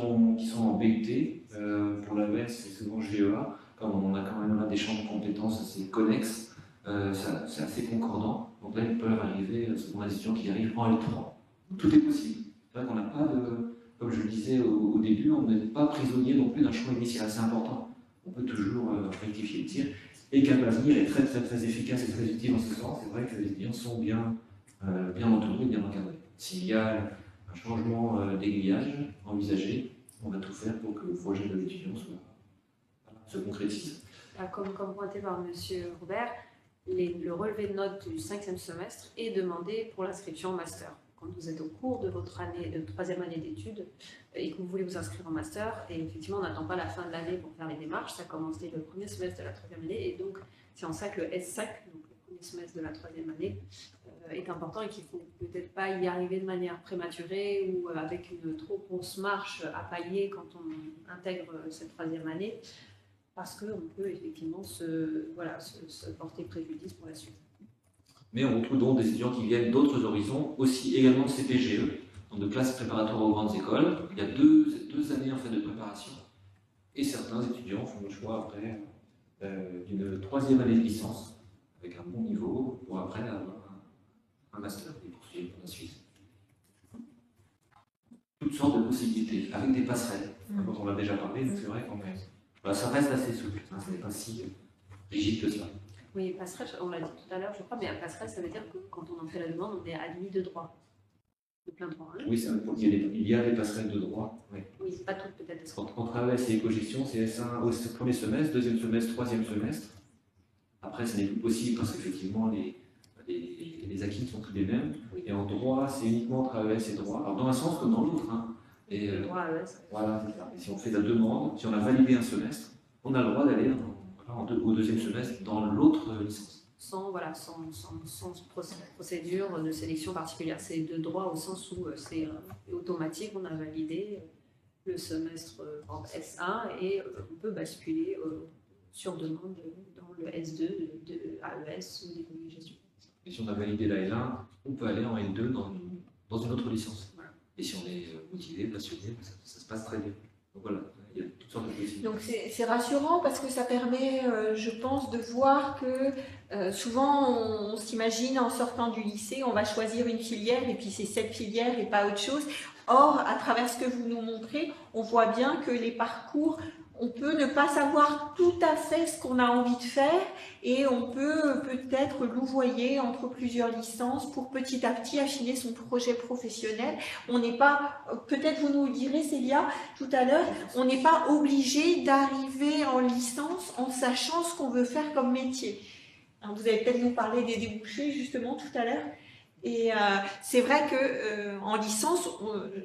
sont en BUT, pour l'AES, c'est souvent GEA, comme on a quand même là des champs de compétences assez connexes, c'est assez concordant. Donc là, ils peuvent arriver, on a des étudiants qui arrivent en L3. Tout est possible. C'est vrai qu'on n'a pas de, comme je le disais au début, on n'est pas prisonnier non plus d'un choix initial, c'est important. On peut toujours rectifier le tir. Et qu'Avenir est très efficace et très utile en ce sens. C'est vrai que les étudiants sont bien entourés, bien encadrés. S'il y a un changement d'aiguillage envisagé, on va tout faire pour que le projet de l'étudiant se concrétise. Comme pointé par M. Robert, le relevé de notes du 5e semestre est demandé pour l'inscription au master. Quand vous êtes au cours de votre année, de 3e année d'études et que vous voulez vous inscrire en master, et effectivement on n'attend pas la fin de l'année pour faire les démarches, ça commence dès le premier semestre de la 3e année, et donc c'est en ça que le S5, donc le premier semestre de la 3e année, est important et qu'il ne faut peut-être pas y arriver de manière prématurée ou avec une trop grosse marche à pailler quand on intègre cette 3e année, parce qu'on peut effectivement se porter préjudice pour la suite. Mais on retrouve donc des étudiants qui viennent d'autres horizons, aussi également de CPGE, donc de classes préparatoires aux grandes écoles. Il y a deux années en fait de préparation, et certains étudiants font le choix après d'une 3e année de licence, avec un bon niveau, pour après avoir un master et poursuivre pour la suite. Toutes sortes de possibilités, avec des passerelles, dont on l'a déjà parlé, donc c'est vrai qu'on ça reste assez souple, hein, ce n'est pas si rigide que ça. Oui, passerelle, on l'a dit tout à l'heure, je crois, mais un passerelle, ça veut dire que quand on en fait la demande, on est admis de droit, de plein droit. Hein. Oui, il y a des passerelles de droit. Oui, pas toutes peut-être. Quand on travaille c'est éco-gestion, c'est S1 au premier semestre, 2e semestre, 3e semestre. Après, ce n'est plus possible parce qu'effectivement, les acquis ne sont plus les mêmes. Oui. Et en droit, c'est uniquement entre AES et droit. Alors, dans un sens comme dans l'autre. Hein. Le droit AES. Voilà, c'est ça. Et si on fait la demande, si on a validé un semestre, on a le droit d'aller au 2e semestre dans l'autre licence. Sans procédure de sélection particulière. C'est de droit au sens où c'est automatique, on a validé le semestre en S1 et on peut basculer sur demande dans le S2 de AES ou d'éco-gestion. Et si on a validé la L1, on peut aller en L2 dans une autre licence. Voilà. Et si on est motivé, passionné, ça se passe très bien. Donc voilà, il y a toutes sortes de possibilités. Donc c'est rassurant parce que ça permet, je pense, de voir que souvent on s'imagine en sortant du lycée, on va choisir une filière et puis c'est cette filière et pas autre chose. Or, à travers ce que vous nous montrez, on voit bien que les parcours, on peut ne pas savoir tout à fait ce qu'on a envie de faire et on peut peut-être louvoyer entre plusieurs licences pour petit à petit affiner son projet professionnel. On n'est pas, peut-être vous nous le direz Célia tout à l'heure, on n'est pas obligé d'arriver en licence en sachant ce qu'on veut faire comme métier. Alors, vous allez peut-être nous parler des débouchés justement tout à l'heure. Et c'est vrai qu'en licence,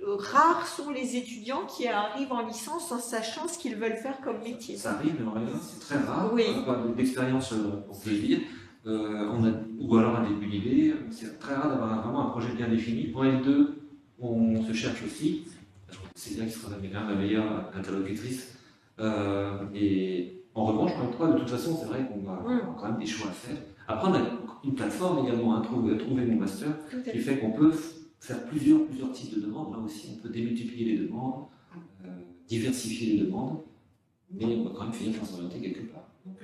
rares sont les étudiants qui arrivent en licence en sachant ce qu'ils veulent faire comme métier. Ça arrive, mais en réalité, c'est très rare. Oui. On n'a pas d'expérience pour se le dire. Ou alors un début d'idée. C'est très rare d'avoir vraiment un projet bien défini. En L2, on se cherche aussi. Je crois que c'est bien qu'il sera la meilleure interlocutrice. Et en revanche, en L3, de toute façon, c'est vrai qu'on va avoir quand même des choix à faire. Après, on a une plateforme également, trouver mon master, qui fait qu'on peut faire plusieurs types de demandes. Là aussi, on peut démultiplier les demandes, diversifier les demandes, mais on va quand même finir par s'orienter quelque part. Donc,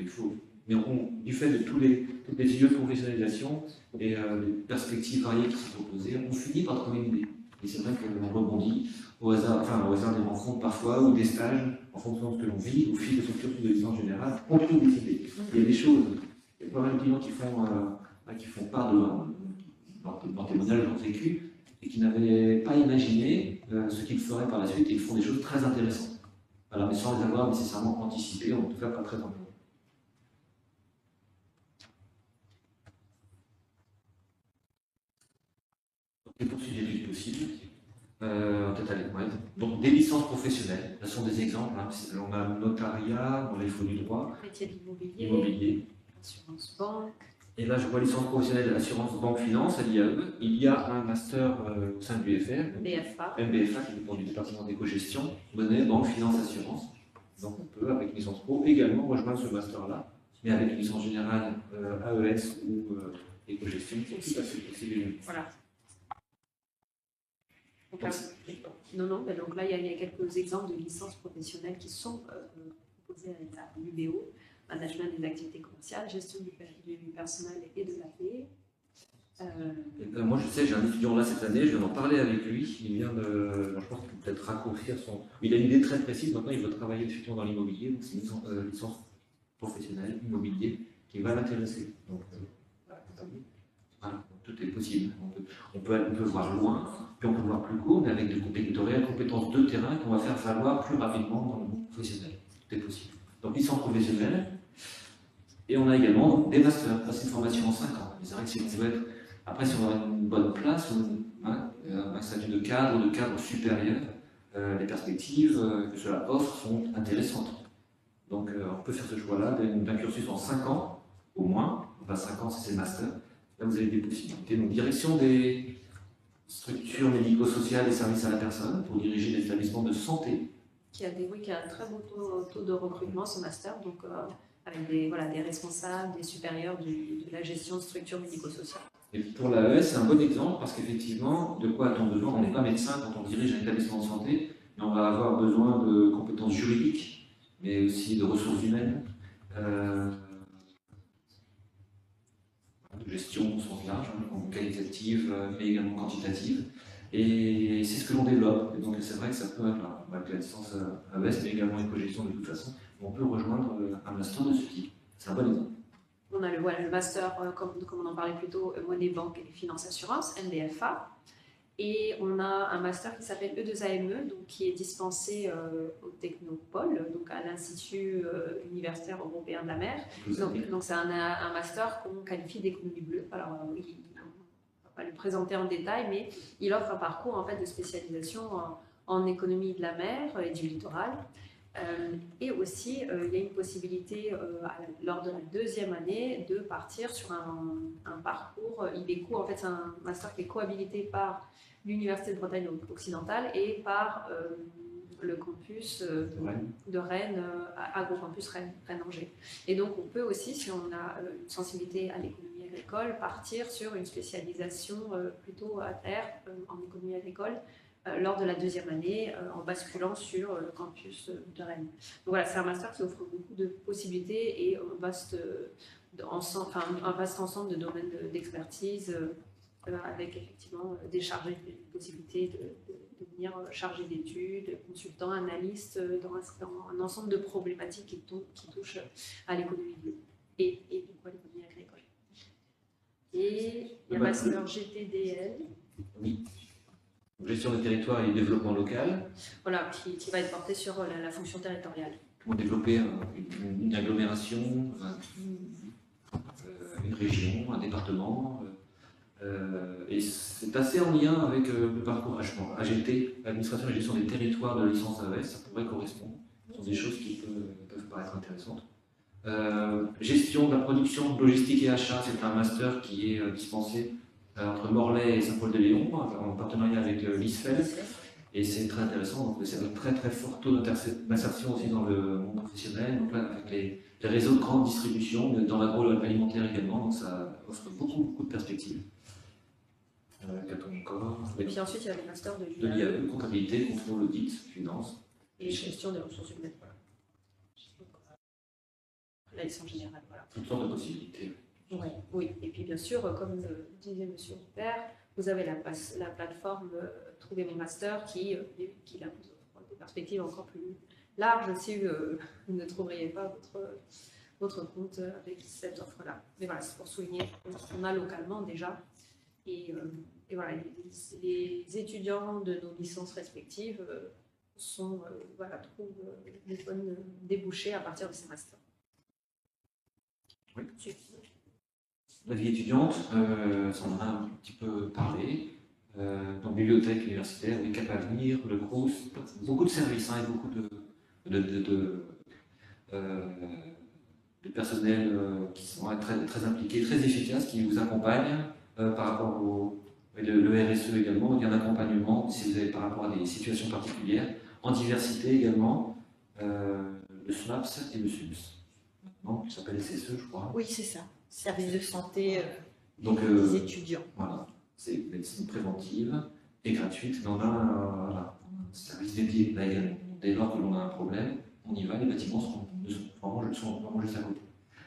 du fait de tous les lieux de professionnalisation et des perspectives variées qui sont proposées, on finit par trouver une idée. Et c'est vrai qu'on rebondit au hasard des rencontres parfois, ou des stages, en fonction de ce que l'on vit, au fil de son cursus de licence générale, on trouve des idées. Il y a des choses. Il y a pas mal de clients qui font part de leur témoignage, de leur vécu, et qui n'avaient pas imaginé ce qu'ils feraient par la suite, et ils font des choses très intéressantes. Voilà, mais sans les avoir nécessairement anticipés, en tout cas pas très en amont. Les poursuites d'études possibles. Peut-être aller, ouais. Donc des licences professionnelles, ce sont des exemples. Hein. On a le notariat, on a les faux du droit, Métier de immobilier. assurance banque. Et là, je vois licence professionnelle assurance banque finance à l'IAE. Il y a un master au sein du UFR, BFA. MBFA, qui dépend du département d'éco-gestion, monnaie, banque, finance, assurance. Donc on peut, avec licence pro, également rejoindre ce master-là, mais avec une licence générale AES ou éco-gestion, c'est tout à fait possible. Voilà. Donc là, non, mais donc là, il y a quelques exemples de licences professionnelles qui sont proposées à l'UBO, management des activités commerciales, gestion du personnel et de la paix. Moi, je sais, j'ai un étudiant là cette année, je viens d'en parler avec lui. Il vient de. Je pense qu'il peut peut-être raccourcir son. Il a une idée très précise. Maintenant, il veut travailler effectivement dans l'immobilier. Donc, c'est une licence professionnelle, immobilier, qui va l'intéresser. Donc, voilà, tout est possible. On peut voir loin, puis on peut voir plus court, mais avec de réelles compétences de terrain qu'on va faire valoir plus rapidement dans le monde professionnel. Tout est possible. Donc, licence professionnelle. Et on a également des masters, passer une formation en 5 ans. C'est vrai que si on veut être. Après, si on a une bonne place, un statut de cadre supérieur, les perspectives que cela offre sont intéressantes. Donc, on peut faire ce choix-là d'un cursus en 5 ans, au moins. Enfin, 5 ans, c'est le master. Là, vous avez des possibilités. Donc, direction des structures médico-sociales et services à la personne pour diriger des établissements de santé. Qui a un très bon taux de recrutement, ce master. Donc, avec des responsables, des supérieurs de la gestion de structures médico-sociales. Et pour l'AES, c'est un bon exemple parce qu'effectivement, de quoi a-t-on besoin? On n'est pas médecin quand on dirige un établissement de santé, mais on va avoir besoin de compétences juridiques, mais aussi de ressources humaines, de gestion au sens large, qualitative, mais également quantitative. Et c'est ce que l'on développe. Et donc c'est vrai que ça peut être, avec la licence AES, mais également éco-gestion de toute façon, on peut rejoindre un master de ce type. C'est un bon exemple. On a le master, comme on en parlait plus tôt, monnaie, banque et finance assurance, MBFA. Et on a un master qui s'appelle E2AME, donc qui est dispensé au Technopole, donc à l'Institut universitaire européen de la mer. Donc c'est un master qu'on qualifie d'économie bleue. Alors on ne va pas le présenter en détail, mais il offre un parcours en fait de spécialisation en économie de la mer et du littoral. Et aussi, il y a une possibilité lors de la deuxième année de partir sur un parcours IBECO. En fait, c'est un master qui est cohabilité par l'Université de Bretagne occidentale et par le campus de Rennes, Agrocampus Rennes-Angers. Et donc, on peut aussi, si on a une sensibilité à l'économie agricole, partir sur une spécialisation plutôt à terre en économie agricole lors de la deuxième année en basculant sur le campus de Rennes. Donc voilà, c'est un master qui offre beaucoup de possibilités et un vaste ensemble de domaines d'expertise avec effectivement des possibilités de devenir chargé d'études, consultant, analyste dans un ensemble de problématiques qui touchent à l'économie bleue et du coup à l'économie agricole. Et il y a un master GTDL. Oui. Gestion des territoires et développement local. Voilà, qui va être porté sur la fonction territoriale. Pour développer une agglomération, une région, un département. Et c'est assez en lien avec le parcours AGT, Administration et Gestion des territoires de la licence AES, ça pourrait correspondre. Ce sont des choses qui peuvent paraître intéressantes. Gestion de la production, logistique et achat, c'est un master qui est dispensé entre Morlaix et Saint-Paul-de-Léon, en partenariat avec l'ISFEL, et c'est très intéressant. Donc, c'est un très très fort taux d'insertion aussi dans le monde professionnel, donc là, avec les réseaux de grande distribution, dans l'agroalimentaire également, donc ça offre beaucoup de perspectives. Et puis ensuite, il y a le master de l'IAE, comptabilité, contrôle, audit, finance. Et gestion des ressources humaines. Voilà. La licence générale, voilà. Toutes sortes de possibilités. Ouais, oui, et puis bien sûr, comme disait M. Rupert, vous avez la plateforme Trouver mon master qui là, vous offre des perspectives encore plus larges si vous ne trouveriez pas votre compte avec cette offre-là. Mais voilà, c'est pour souligner ce qu'on a localement déjà. Et voilà, les étudiants de nos licences respectives voilà, trouvent des bonnes débouchés à partir de ces masters. Oui. La vie étudiante, ça on en a un petit peu parlé. Donc bibliothèque universitaire, les Cap Avenir, le Crous, beaucoup de services et beaucoup de personnel qui sont très, très impliqués, très efficaces, qui vous accompagnent par rapport le RSE également, il y a un accompagnement si vous avez par rapport à des situations particulières, en diversité également, le SMAPS et le SUMS, qui s'appelle SSE je crois. Oui, c'est ça, service de santé Donc, des étudiants. Voilà, c'est une médecine préventive et gratuite, mais on a un service dédié là également. Dès lors que l'on a un problème, on y va, les bâtiments sont vraiment juste à côté.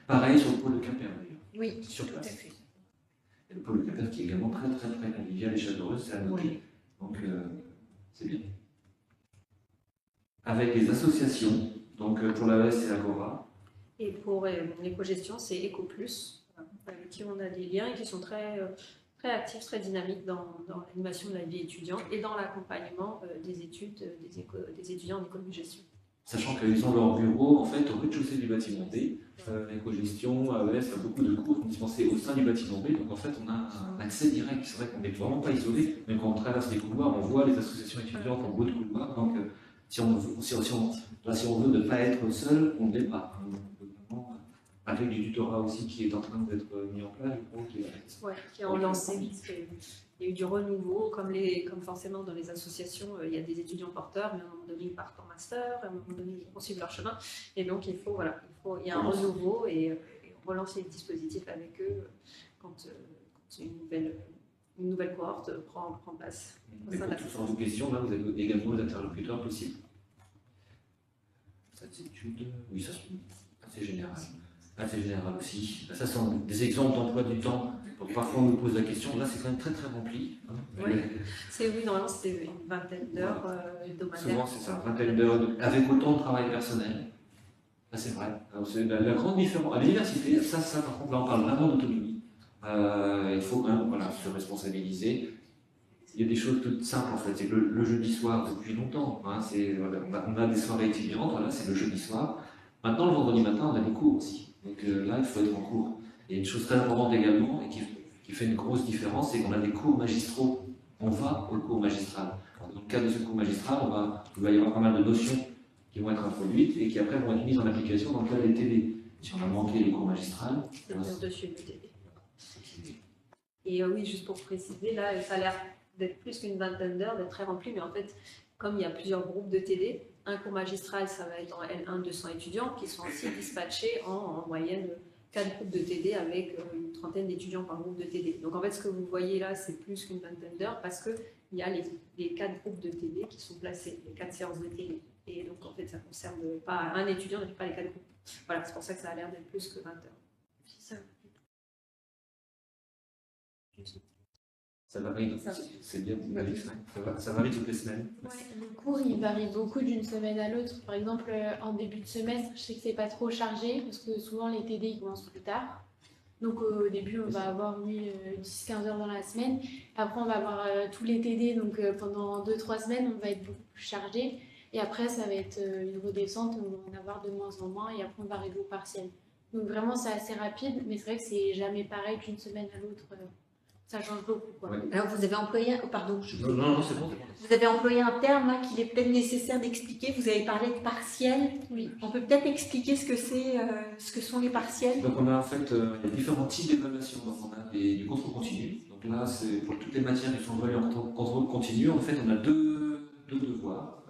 Pareil sur le pôle de Quimper d'ailleurs. Oui, sur tout à place. fait. Et le pôle de Quimper qui est également très très très convivial et chaleureux, c'est à noter. Oui. Donc c'est bien. Avec les associations, donc pour l'AES c'est Agora. Et pour l'éco-gestion, c'est EcoPlus, avec qui on a des liens et qui sont très, très actifs, très dynamiques dans l'animation de la vie étudiante et dans l'accompagnement des études des étudiants en économie-gestion. Sachant qu'ils ont leur bureau en fait au rez-de-chaussée du bâtiment B, éco-gestion, AES, il y a beaucoup de cours dispensés au sein du bâtiment B, donc en fait on a un accès direct. C'est vrai qu'on n'est vraiment pas isolé, même quand on traverse les couloirs, on voit les associations étudiantes en bout de couloir, donc si on veut ne pas être seul, on ne l'est pas. Avec du tutorat aussi qui est en train d'être mis en place, je crois. Qui est relancé. Il y a eu du renouveau, comme forcément dans les associations, il y a des étudiants porteurs, mais à un moment donné, ils partent en master, à un moment donné, ils poursuivent leur chemin. Et donc, il y a un renouveau et on relance les dispositifs avec eux quand une nouvelle cohorte prend place. Mais pour toutes sortes de questions, là, vous avez également des interlocuteurs possibles. Cette étude, oui, ça c'est général. C'est général aussi. Ça, ce sont des exemples d'emploi du temps. Donc, parfois, on nous pose la question. Là, c'est quand même très, très rempli. Oui, normalement, c'est une vingtaine d'heures hebdomadaires. Souvent, c'est ça, une vingtaine d'heures avec autant de travail personnel. Ça, c'est vrai. C'est la grande différence. À l'université, ça, par contre, là, on parle vraiment d'autonomie. Il faut quand même se responsabiliser. Il y a des choses toutes simples, en fait. C'est le jeudi soir, depuis longtemps. On a des soirées étudiantes, voilà, c'est le jeudi soir. Maintenant, le vendredi matin, on a des cours aussi. Donc là, il faut être en cours. Et une chose très importante également, et qui fait une grosse différence, c'est qu'on a des cours magistraux. On va au cours magistral. Dans le cadre de ce cours magistral, il va y avoir pas mal de notions qui vont être introduites et qui après vont être mises en application dans le cadre des TD. Si on a manqué les cours magistrales, c'est venir dessus le TD. Et oui, juste pour préciser, là, ça a l'air d'être plus qu'une vingtaine d'heures, d'être très rempli, mais en fait, comme il y a plusieurs groupes de TD, un cours magistral, ça va être en L1 200 étudiants qui sont aussi dispatchés en moyenne 4 groupes de TD avec une trentaine d'étudiants par groupe de TD. Donc en fait, ce que vous voyez là, c'est plus qu'une vingtaine d'heures parce qu'il y a les 4 groupes de TD qui sont placés, les 4 séances de TD. Et donc en fait, ça ne concerne pas un étudiant, mais pas les 4 groupes. Voilà, c'est pour ça que ça a l'air d'être plus que 20 heures. C'est ça. Ça varie, c'est bien, ça varie toutes les semaines. Ouais, le cours il varie beaucoup d'une semaine à l'autre. Par exemple, en début de semestre, je sais que c'est pas trop chargé parce que souvent les TD ils commencent plus tard. Donc au début, on va avoir 10-15 heures dans la semaine. Après, on va avoir tous les TD, donc pendant 2-3 semaines, on va être beaucoup plus chargé. Et après, ça va être une redescente, on va en avoir de moins en moins et après, on va arriver au partiel. Donc vraiment, c'est assez rapide, mais c'est vrai que c'est jamais pareil d'une semaine à l'autre. Ça change beaucoup, quoi. Ouais. Alors, vous avez employé, pardon, Non, c'est bon. vous avez employé un terme là qu'il est peut-être nécessaire d'expliquer. Vous avez parlé de partiel. Oui. On peut peut-être expliquer ce que c'est, ce que sont les partiels. Donc on a en fait il y a différents types d'évaluation. Donc on a du contrôle continu. Donc là, c'est pour toutes les matières qui sont évaluées en contrôle continu. En fait, on a deux devoirs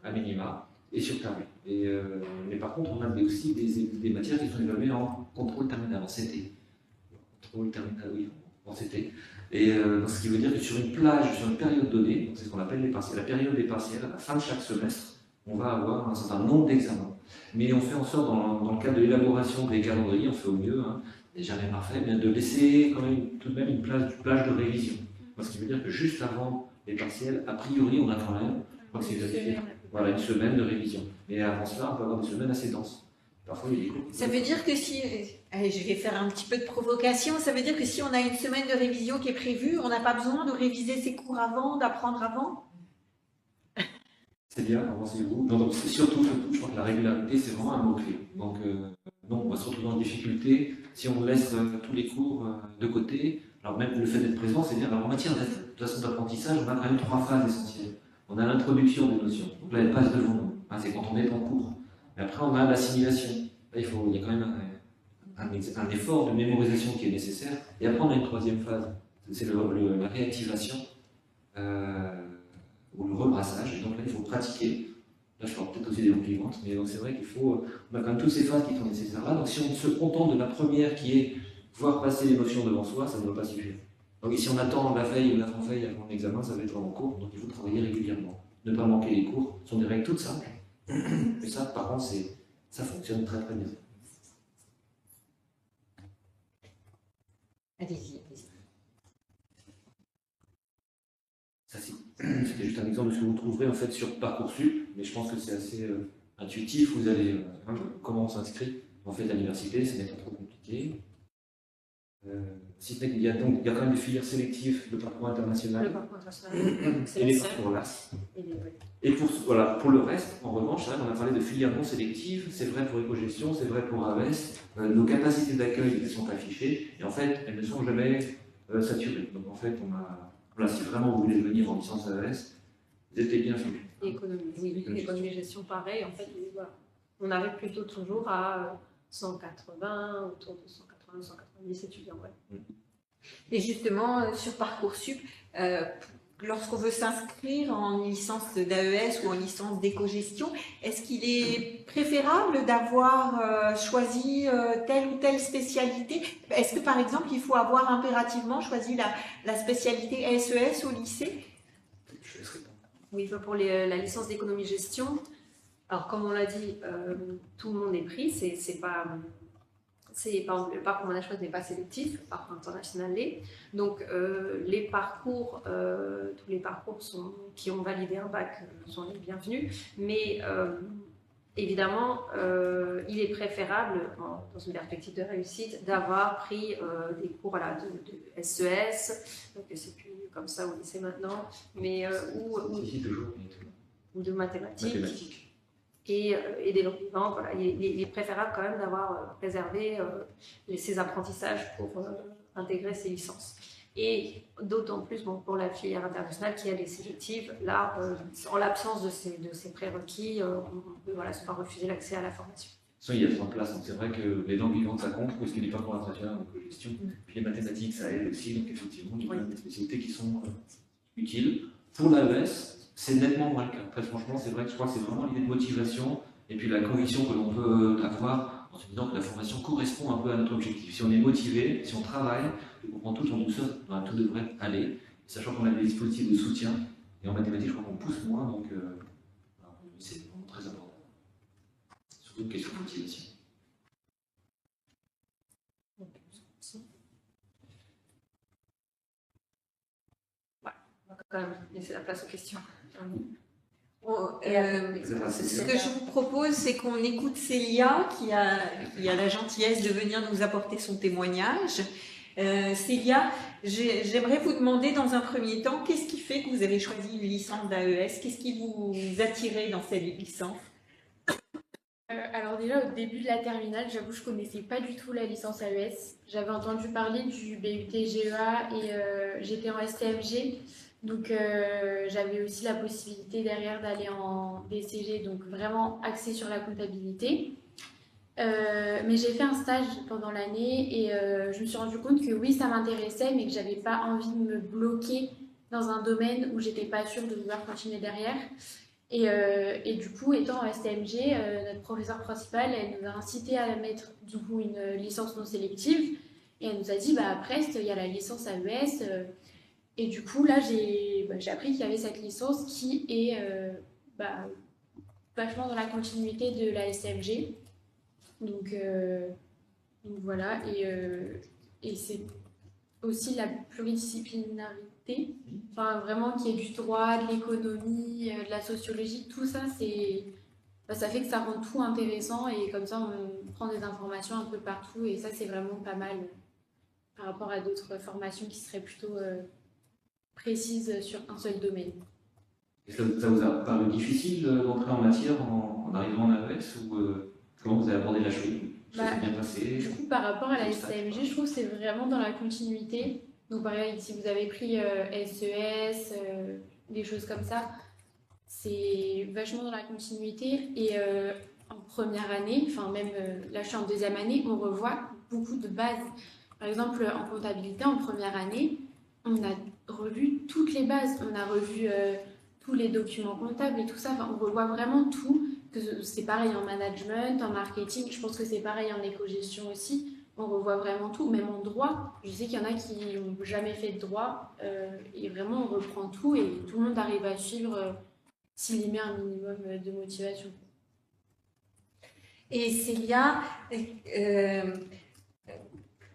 à minima et sur table. Mais par contre, on a aussi des matières qui sont évaluées en contrôle terminal, en CT. Contrôle terminal, oui. En CT. Et ce qui veut dire que sur une période donnée, c'est ce qu'on appelle les partiels, la période des partiels, à la fin de chaque semestre, on va avoir un certain nombre d'examens. Mais on fait en sorte, dans le cadre de l'élaboration des calendriers, on fait au mieux, et jamais parfait, mais de laisser quand même tout de même une plage de révision. Ce qui veut dire que juste avant les partiels, a priori, on a quand même, je crois que c'est vérifié, voilà, une semaine de révision. Mais avant cela, on peut avoir des semaines assez denses. Parfois, il y a des cours. Ça veut dire que si, allez, je vais faire un petit peu de provocation, ça veut dire que si on a une semaine de révision qui est prévue, on n'a pas besoin de réviser ses cours avant, d'apprendre avant? C'est bien, avancez-vous. Non, donc surtout, je crois que la régularité, c'est vraiment un mot-clé. Donc, non, on va se retrouver en difficulté si on laisse tous les cours de côté. Alors même le fait d'être présent, c'est-à-dire en matière d'apprentissage, on a quand même 3 phases essentielles. On a l'introduction des notions, donc là elle passe devant nous, hein, c'est quand on est en cours. Mais après on a l'assimilation, là il y a quand même un effort de mémorisation qui est nécessaire. Et après on a une 3e phase, c'est la réactivation ou le rebrassage. Et donc là il faut pratiquer. Là je parle peut-être aussi des langues vivantes, mais donc c'est vrai qu'il faut, on a quand même toutes ces phases qui sont nécessaires là. Donc si on se contente de la première qui est voir passer les notions devant soi, ça ne va pas suffire. Donc si on attend la veille ou l'avant-veille avant l'examen, ça va être vraiment court, donc il faut travailler régulièrement. Ne pas manquer les cours, ce sont des règles toutes simples. Mais ça, par contre, ça fonctionne très très bien. Allez-y, allez-y. Ça, c'était juste un exemple de ce que vous trouverez en fait sur Parcoursup, mais je pense que c'est assez intuitif. Vous allez comment on s'inscrit en fait à l'université, ce n'est pas trop compliqué. Si ce n'est qu'il y a donc il y a quand même des filières sélectives, le parcours international, Le parcours international, c'est et la les seule. parcours LAS. Et Et pour le reste, en revanche, c'est vrai qu'on a parlé de filières non sélectives, c'est vrai pour éco-gestion, c'est vrai pour AES, nos capacités d'accueil elles sont affichées, et en fait, elles ne sont jamais saturées. Donc en fait, si vraiment vous voulez venir en licence AES, vous êtes les bienvenus. Et économie, oui, économie et gestion pareil, en fait, voilà. On arrive plutôt toujours à 180, autour de 180, 190 étudiants, ouais. Et justement, sur Parcoursup, lorsqu'on veut s'inscrire en licence d'AES ou en licence d'éco-gestion, est-ce qu'il est préférable d'avoir choisi telle ou telle spécialité? Est-ce que par exemple, il faut avoir impérativement choisi la spécialité SES au lycée? Je laisse répondre. Oui, pour la licence d'économie-gestion, alors comme on l'a dit, tout le monde est pris, le parcours management n'est pas sélectif, le parcours international l'est. Donc les parcours, tous les parcours qui ont validé un bac sont les bienvenus, mais évidemment, il est préférable, dans une perspective de réussite, d'avoir pris des cours voilà, de SES, donc c'est plus comme ça au lycée maintenant, mais ou de mathématiques. Et des langues vivantes, voilà. Il est préférable quand même d'avoir préservé ces apprentissages pour intégrer ces licences. Et d'autant plus pour la filière internationale qui a des sélectives, là, en l'absence de ces prérequis, on peut se voir refuser l'accès à la formation. Il y a 3 places, donc c'est vrai que les langues vivantes ça compte, parce qu'il n'est pas pour international, donc gestion. Puis les mathématiques ça aide aussi, donc effectivement, il y a des spécialités qui sont utiles. Pour l'AES, c'est nettement moins le cas. Très franchement, c'est vrai que je crois que c'est vraiment l'idée de motivation et puis la conviction que l'on peut avoir en se disant que la formation correspond un peu à notre objectif. Si on est motivé, si on travaille, on prend tout en douceur, tout devrait aller, sachant qu'on a des dispositifs de soutien. Et en mathématiques, je crois qu'on pousse moins, donc c'est vraiment très important. Surtout une question de motivation. On va quand même laisser la place aux questions. Ce que je vous propose, c'est qu'on écoute Célia, qui a la gentillesse de venir nous apporter son témoignage. Célia, j'aimerais vous demander dans un premier temps, qu'est-ce qui fait que vous avez choisi une licence d'AES? Qu'est-ce qui vous attirait dans cette licence? Alors déjà, au début de la terminale, j'avoue, je connaissais pas du tout la licence AES. J'avais entendu parler du BUT GEA et j'étais en STMG. Donc j'avais aussi la possibilité derrière d'aller en DCG, donc vraiment axé sur la comptabilité. Mais j'ai fait un stage pendant l'année et je me suis rendu compte que oui, ça m'intéressait, mais que j'avais pas envie de me bloquer dans un domaine où j'étais pas sûre de vouloir continuer derrière. Et du coup, étant en STMG, notre professeure principale, elle nous a incité à mettre du coup une licence non sélective. Et elle nous a dit, bah, à Brest, il y a la licence AES. Et du coup, là, j'ai appris qu'il y avait cette licence qui est vachement dans la continuité de la STMG. Donc voilà, et c'est aussi la pluridisciplinarité, enfin vraiment qu'il y ait du droit, de l'économie, de la sociologie, tout ça, ça fait que ça rend tout intéressant et comme ça on prend des informations un peu partout et ça c'est vraiment pas mal par rapport à d'autres formations qui seraient plutôt précises sur un seul domaine. Et ça vous a paru difficile d'entrer en matière en arrivant en AES ou comment vous avez abordé la chose? Ça s'est bien passé? Du coup, par rapport à la STMG, je trouve que c'est vraiment dans la continuité. Donc, par exemple, si vous avez pris SES, des choses comme ça, c'est vachement dans la continuité. Et en première année, enfin même là je suis en deuxième année, on revoit beaucoup de bases. Par exemple, en comptabilité, en première année, on a revu toutes les bases. On a revu tous les documents comptables et tout ça. Enfin, on revoit vraiment tout. C'est pareil en management, en marketing. Je pense que c'est pareil en éco-gestion aussi. On revoit vraiment tout, même en droit. Je sais qu'il y en a qui n'ont jamais fait de droit. Et vraiment, on reprend tout et tout le monde arrive à suivre s'il y met un minimum de motivation. Et Célia,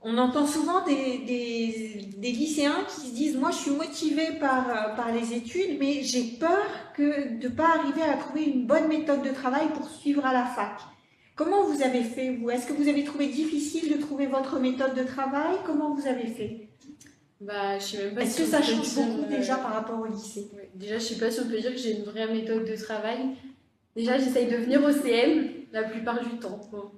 on entend souvent des lycéens qui se disent « Moi, je suis motivée par les études, mais j'ai peur de ne pas arriver à trouver une bonne méthode de travail pour suivre à la fac. » Comment vous avez fait, vous? Est-ce que vous avez trouvé difficile de trouver votre méthode de travail? Comment vous avez fait? Je sais même pas Est-ce si que on ça peut change dire, beaucoup déjà par rapport au lycée? ouais. Déjà, je sais pas si on peut dire que j'ai une vraie méthode de travail. Déjà, j'essaye de venir au CM la plupart du temps. Bon,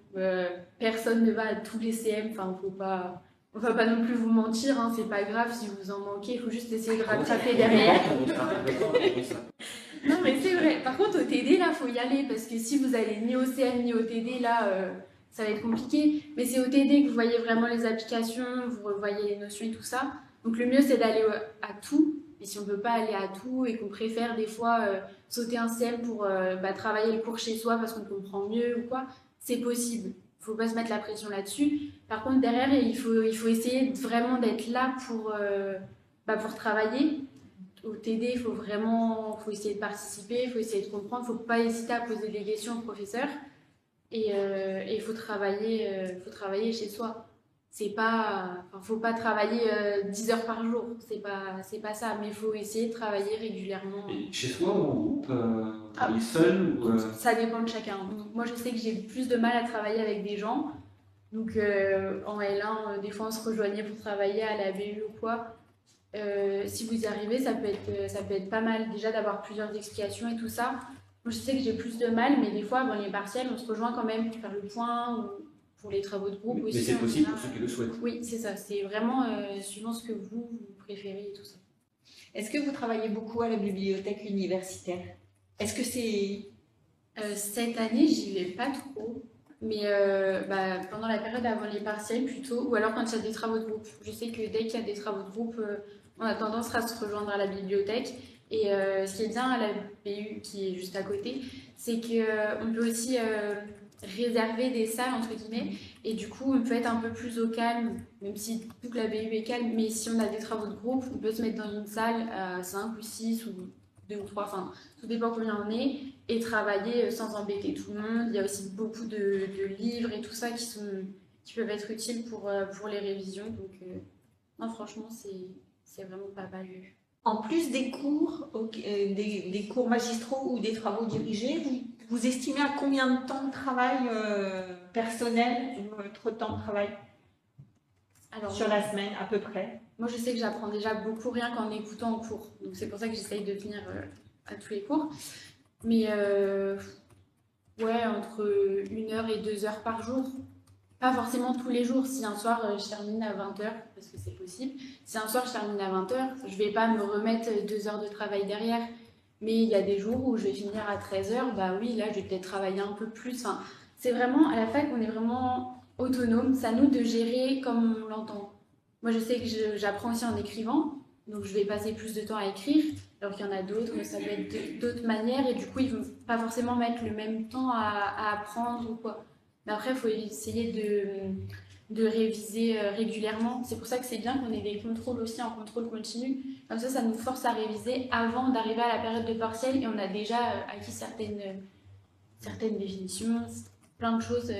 personne ne va à tous les CM. Enfin, on va pas non plus vous mentir. Hein, c'est pas grave si vous en manquez. Il faut juste essayer de rattraper derrière. Non, mais c'est vrai. Par contre, au TD, là, faut y aller parce que si vous allez ni au CM ni au TD, là, ça va être compliqué. Mais c'est au TD que vous voyez vraiment les applications, vous revoyez les notions et tout ça. Donc, le mieux, c'est d'aller à tout. Et si on ne peut pas aller à tout et qu'on préfère des fois sauter un CM pour travailler le cours chez soi parce qu'on comprend mieux ou quoi, c'est possible. Il ne faut pas se mettre la pression là-dessus. Par contre, derrière, il faut essayer vraiment d'être là pour travailler. Au TD, il faut essayer de participer, il faut essayer de comprendre, il ne faut pas hésiter à poser des questions au professeur. Et il faut travailler chez soi. Faut pas travailler 10 heures par jour, c'est pas ça, mais il faut essayer de travailler régulièrement. Et chez soi ou en groupe, seul ou, Ça dépend de chacun. Donc, moi, je sais que j'ai plus de mal à travailler avec des gens. Donc, en L1, des fois, on se rejoignait pour travailler à la BU ou quoi. Si vous y arrivez, ça peut être pas mal déjà d'avoir plusieurs explications et tout ça. Moi, je sais que j'ai plus de mal, mais des fois, avant les partiels, on se rejoint quand même pour faire le point ou pour les travaux de groupe aussi. Mais c'est possible pour ceux qui le souhaitent. Oui, c'est ça. C'est vraiment suivant ce que vous préférez et tout ça. Est-ce que vous travaillez beaucoup à la bibliothèque universitaire? Est-ce que c'est... Cette année, j'y vais pas trop. Mais pendant la période avant les partiels plutôt, ou alors quand il y a des travaux de groupe. Je sais que dès qu'il y a des travaux de groupe, on a tendance à se rejoindre à la bibliothèque. Et ce qui est bien à la BU qui est juste à côté, c'est qu'on peut aussi réserver des salles, entre guillemets, et du coup, on peut être un peu plus au calme, même si toute la BU est calme, mais si on a des travaux de groupe, on peut se mettre dans une salle à 5 ou 6 ou 2 ou 3, enfin, tout dépend combien on est, et travailler sans embêter tout le monde. Il y a aussi beaucoup de livres et tout ça qui peuvent être utiles pour les révisions, donc non, franchement, c'est vraiment pas mal. En plus des cours, des cours magistraux ou des travaux dirigés, vous estimez à combien de temps de travail personnel, votre temps de travail sur la semaine à peu près? Moi, je sais que j'apprends déjà beaucoup rien qu'en écoutant en cours. Donc, c'est pour ça que j'essaye de venir à tous les cours. Mais entre 1 heure et 2 heures par jour. Pas forcément tous les jours. Si un soir, je termine à 20 heures, parce que c'est possible. Si un soir, je termine à 20 heures, je ne vais pas me remettre 2 heures de travail derrière. Mais il y a des jours où je vais finir à 13 heures. Bah oui, là, je vais peut-être travailler un peu plus. Enfin, c'est vraiment, à la fac, on est vraiment autonome. C'est à nous de gérer comme on l'entend. Moi, je sais que j'apprends aussi en écrivant. Donc, je vais passer plus de temps à écrire. Alors qu'il y en a d'autres, ça peut être d'autres manières. Et du coup, ils ne vont pas forcément mettre le même temps à apprendre ou quoi. Mais après, il faut essayer de réviser régulièrement. C'est pour ça que c'est bien qu'on ait des contrôles aussi en contrôle continu. Comme ça nous force à réviser avant d'arriver à la période de partiel et on a déjà acquis certaines définitions, plein de choses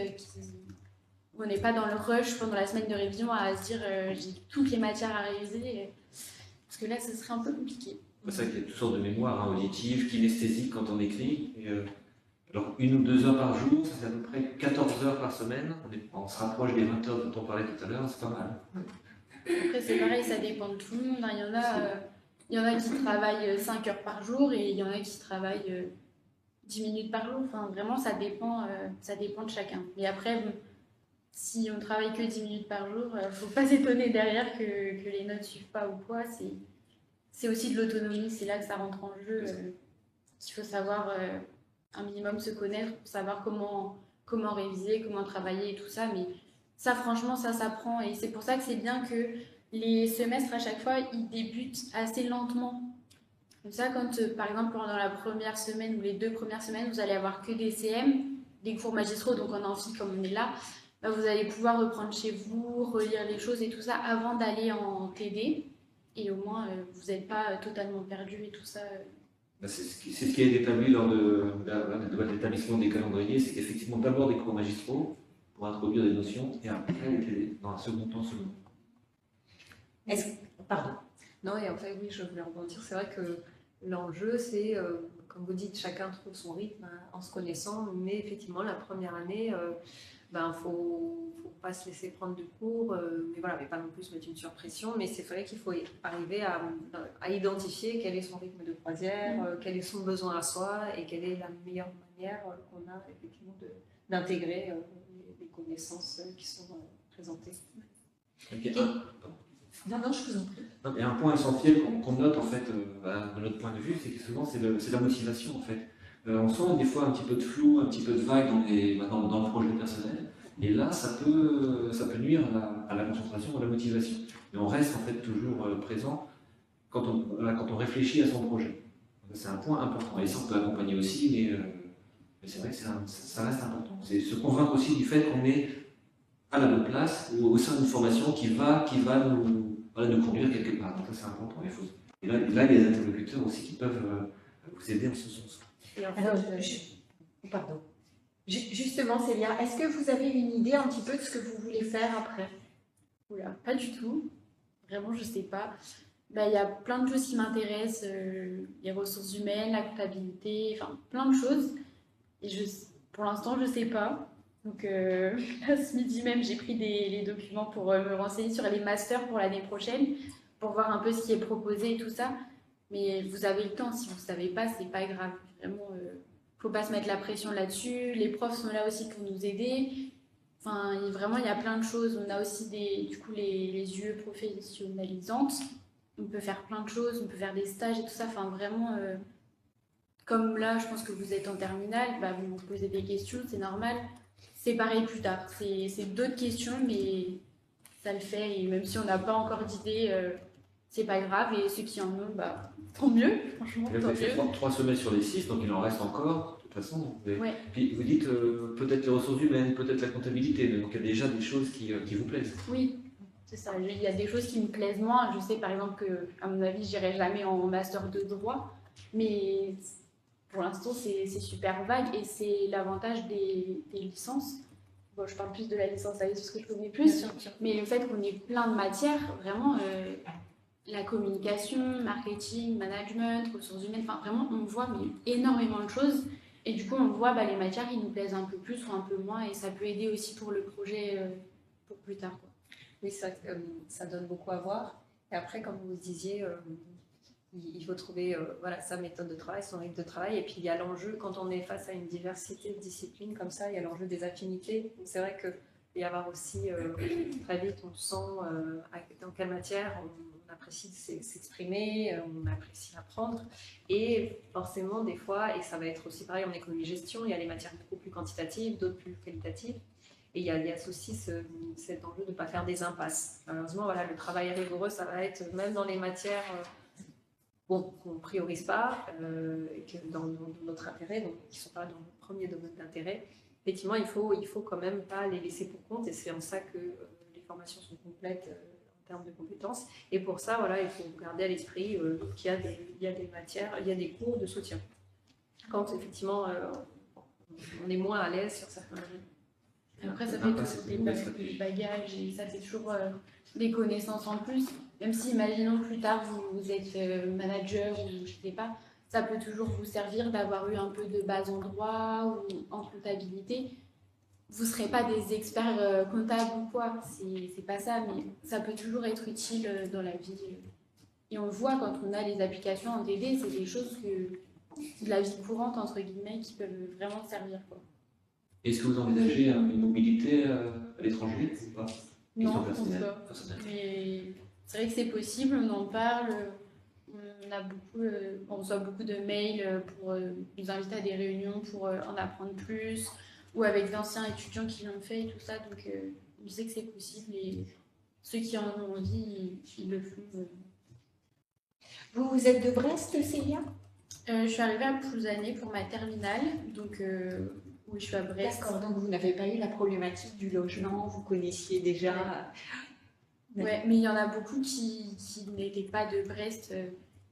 où on n'est pas dans le rush pendant la semaine de révision à se dire j'ai toutes les matières à réviser. Parce que là, ce serait un peu compliqué. C'est vrai qu'il y a toutes sortes de mémoires auditives, kinesthésiques quand on écrit. Alors, 1 ou 2 heures par jour, ça fait à peu près 14 heures par semaine. On se rapproche des 20 heures dont on parlait tout à l'heure, c'est pas mal. Après, c'est pareil, ça dépend de tout le monde. Il y en a, Il y en a qui travaillent 5 heures par jour et il y en a qui travaillent 10 minutes par jour. Enfin, vraiment, ça dépend de chacun. Et après, bon, si on travaille que 10 minutes par jour, il ne faut pas s'étonner derrière que les notes ne suivent pas ou quoi. C'est aussi de l'autonomie, c'est là que ça rentre en jeu. Il faut savoir un minimum se connaître pour savoir comment réviser, comment travailler et tout ça. Mais ça, franchement, ça s'apprend. Et c'est pour ça que c'est bien que les semestres, à chaque fois, ils débutent assez lentement. Comme ça, quand, par exemple, pendant la première semaine ou les 2 premières semaines, vous allez avoir que des CM, des cours magistraux, donc en amphi comme on est là, bah, vous allez pouvoir reprendre chez vous, relire les choses et tout ça avant d'aller en TD. Et au moins, vous n'êtes pas totalement perdu et tout ça. C'est ce qui est établi lors de l'établissement des calendriers, c'est qu'effectivement d'abord des cours magistraux pour introduire des notions et après dans un second temps seulement. Pardon. Non, et en fait, oui, je voulais rebondir. C'est vrai que l'enjeu, c'est, comme vous dites, chacun trouve son rythme en se connaissant, mais effectivement, la première année, faut pas se laisser prendre de cours, mais voilà, mais pas non plus se mettre une surpression, mais c'est vrai qu'il faut arriver à identifier quel est son rythme de croisière, quel est son besoin à soi et quelle est la meilleure manière qu'on a effectivement d'intégrer les connaissances qui sont présentées. Okay. Non, je vous en prie. Et un point essentiel qu'on note en fait, de notre point de vue, c'est que souvent c'est la motivation en fait. On sent des fois un petit peu de flou, un petit peu de vague dans le projet personnel, et là ça peut nuire à la concentration, à la motivation. Mais on reste en fait toujours présent quand on réfléchit à son projet. C'est un point important, et ça on peut accompagner aussi, mais c'est vrai que ça reste important. C'est se convaincre aussi du fait qu'on est à la bonne place ou au sein d'une formation qui va nous conduire quelque part. Donc ça c'est important. Et là, il y a des interlocuteurs aussi qui peuvent vous aider en ce sens. Alors, pardon. Justement, Célia, est-ce que vous avez une idée un petit peu de ce que vous voulez faire après? Oula, pas du tout. Vraiment, je sais pas. Bah, y a plein de choses qui m'intéressent, les ressources humaines, la comptabilité, enfin plein de choses. Et pour l'instant, je sais pas. Donc là, ce midi même, j'ai pris les documents pour me renseigner sur les masters pour l'année prochaine, pour voir un peu ce qui est proposé et tout ça. Mais vous avez le temps, si vous ne savez pas, c'est pas grave. Vraiment, faut pas se mettre la pression là-dessus. Les profs sont là aussi pour nous aider. Enfin, vraiment, il y a plein de choses. On a aussi les UE professionnalisantes. On peut faire plein de choses, on peut faire des stages et tout ça. Enfin, vraiment, comme là, je pense que vous êtes en terminale, bah, vous vous posez des questions, c'est normal. C'est pareil plus tard. C'est d'autres questions, mais ça le fait. Et même si on n'a pas encore d'idée, c'est pas grave. Et ceux qui en ont, bah, tant mieux. Franchement, Vous avez fait 3 semaines sur les 6, donc il en reste encore, de toute façon. Ouais. Puis vous dites peut-être les ressources humaines, peut-être la comptabilité, donc il y a déjà des choses qui vous plaisent. Oui, c'est ça. Il y a des choses qui me plaisent moins. Je sais par exemple qu'à mon avis, j'irai jamais en master de droit, mais pour l'instant, c'est super vague et c'est l'avantage des licences. Bon, je parle plus de la licence AES parce que je connais plus, mais le fait qu'on ait plein de matières, vraiment, la communication, marketing, management, ressources humaines, enfin vraiment, on voit énormément de choses. Et du coup, on voit les matières qui nous plaisent un peu plus ou un peu moins et ça peut aider aussi pour le projet pour plus tard, quoi. Oui, ça donne beaucoup à voir. Et après, comme vous disiez, il faut trouver sa méthode de travail, son rythme de travail. Et puis, il y a l'enjeu, quand on est face à une diversité de disciplines comme ça, il y a l'enjeu des affinités. Donc, c'est vrai qu'il peut y avoir aussi, très vite, on sent dans quelle matière on apprécie s'exprimer, on apprécie apprendre. Et forcément, des fois, et ça va être aussi pareil en économie-gestion, il y a les matières beaucoup plus quantitatives, d'autres plus qualitatives. Et il y a aussi cet enjeu de ne pas faire des impasses. Malheureusement, voilà, le travail rigoureux, ça va être même dans les matières qu'on ne priorise pas, et que dans notre intérêt, donc qui ne sont pas dans notre premier domaine d'intérêt. Effectivement, il faut quand même pas les laisser pour compte, et c'est en ça que les formations sont complètes en termes de compétences. Et pour ça, voilà, il faut garder à l'esprit qu'il y a des matières, il y a des cours de soutien. Quand effectivement, on est moins à l'aise sur certains domaines. Après, ça fait toujours des bagages et ça fait toujours des connaissances en plus. Même si, imaginons plus tard, vous êtes manager ou je sais pas, ça peut toujours vous servir d'avoir eu un peu de base en droit ou en comptabilité. Vous ne serez pas des experts comptables ou quoi, c'est pas ça, mais ça peut toujours être utile dans la vie. Et on le voit quand on a les applications en TD, c'est des choses de la vie courante, entre guillemets, qui peuvent vraiment servir, quoi. Est-ce que vous envisagez une mobilité à l'étranger ou pas? Non, Question on personnelle, peut. personnelle. Mais c'est vrai que c'est possible, on en parle. On a beaucoup, on reçoit beaucoup de mails pour nous inviter à des réunions pour en apprendre plus, ou avec d'anciens étudiants qui l'ont fait et tout ça. Donc, on sait que c'est possible et ceux qui en ont envie, ils le font. Vous êtes de Brest, Célia? Je suis arrivée à Plouzané pour ma terminale, donc oui, je suis à Brest. D'accord, donc vous n'avez pas eu la problématique du logement, vous connaissiez déjà. Ouais, mais il y en a beaucoup qui n'étaient pas de Brest.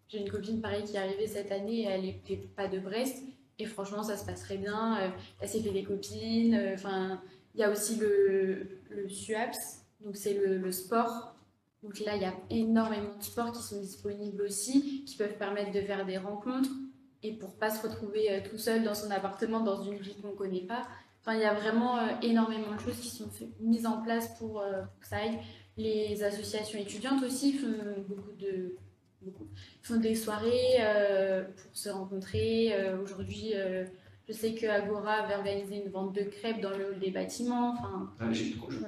J'ai une copine pareil qui est arrivée cette année, elle n'était pas de Brest. Et franchement, ça se passe très bien. Elle s'est fait des copines. Enfin, il y a aussi le SUAPS, donc c'est le sport. Donc là, il y a énormément de sports qui sont disponibles aussi, qui peuvent permettre de faire des rencontres. Et pour pas se retrouver tout seul dans son appartement, dans une ville qu'on ne connaît pas. Enfin, il y a vraiment énormément de choses qui sont mises en place pour que ça aille. Les associations étudiantes aussi font des soirées pour se rencontrer. Aujourd'hui, je sais que Agora avait organisé une vente de crêpes dans le hall des bâtiments. Enfin, Je confirme.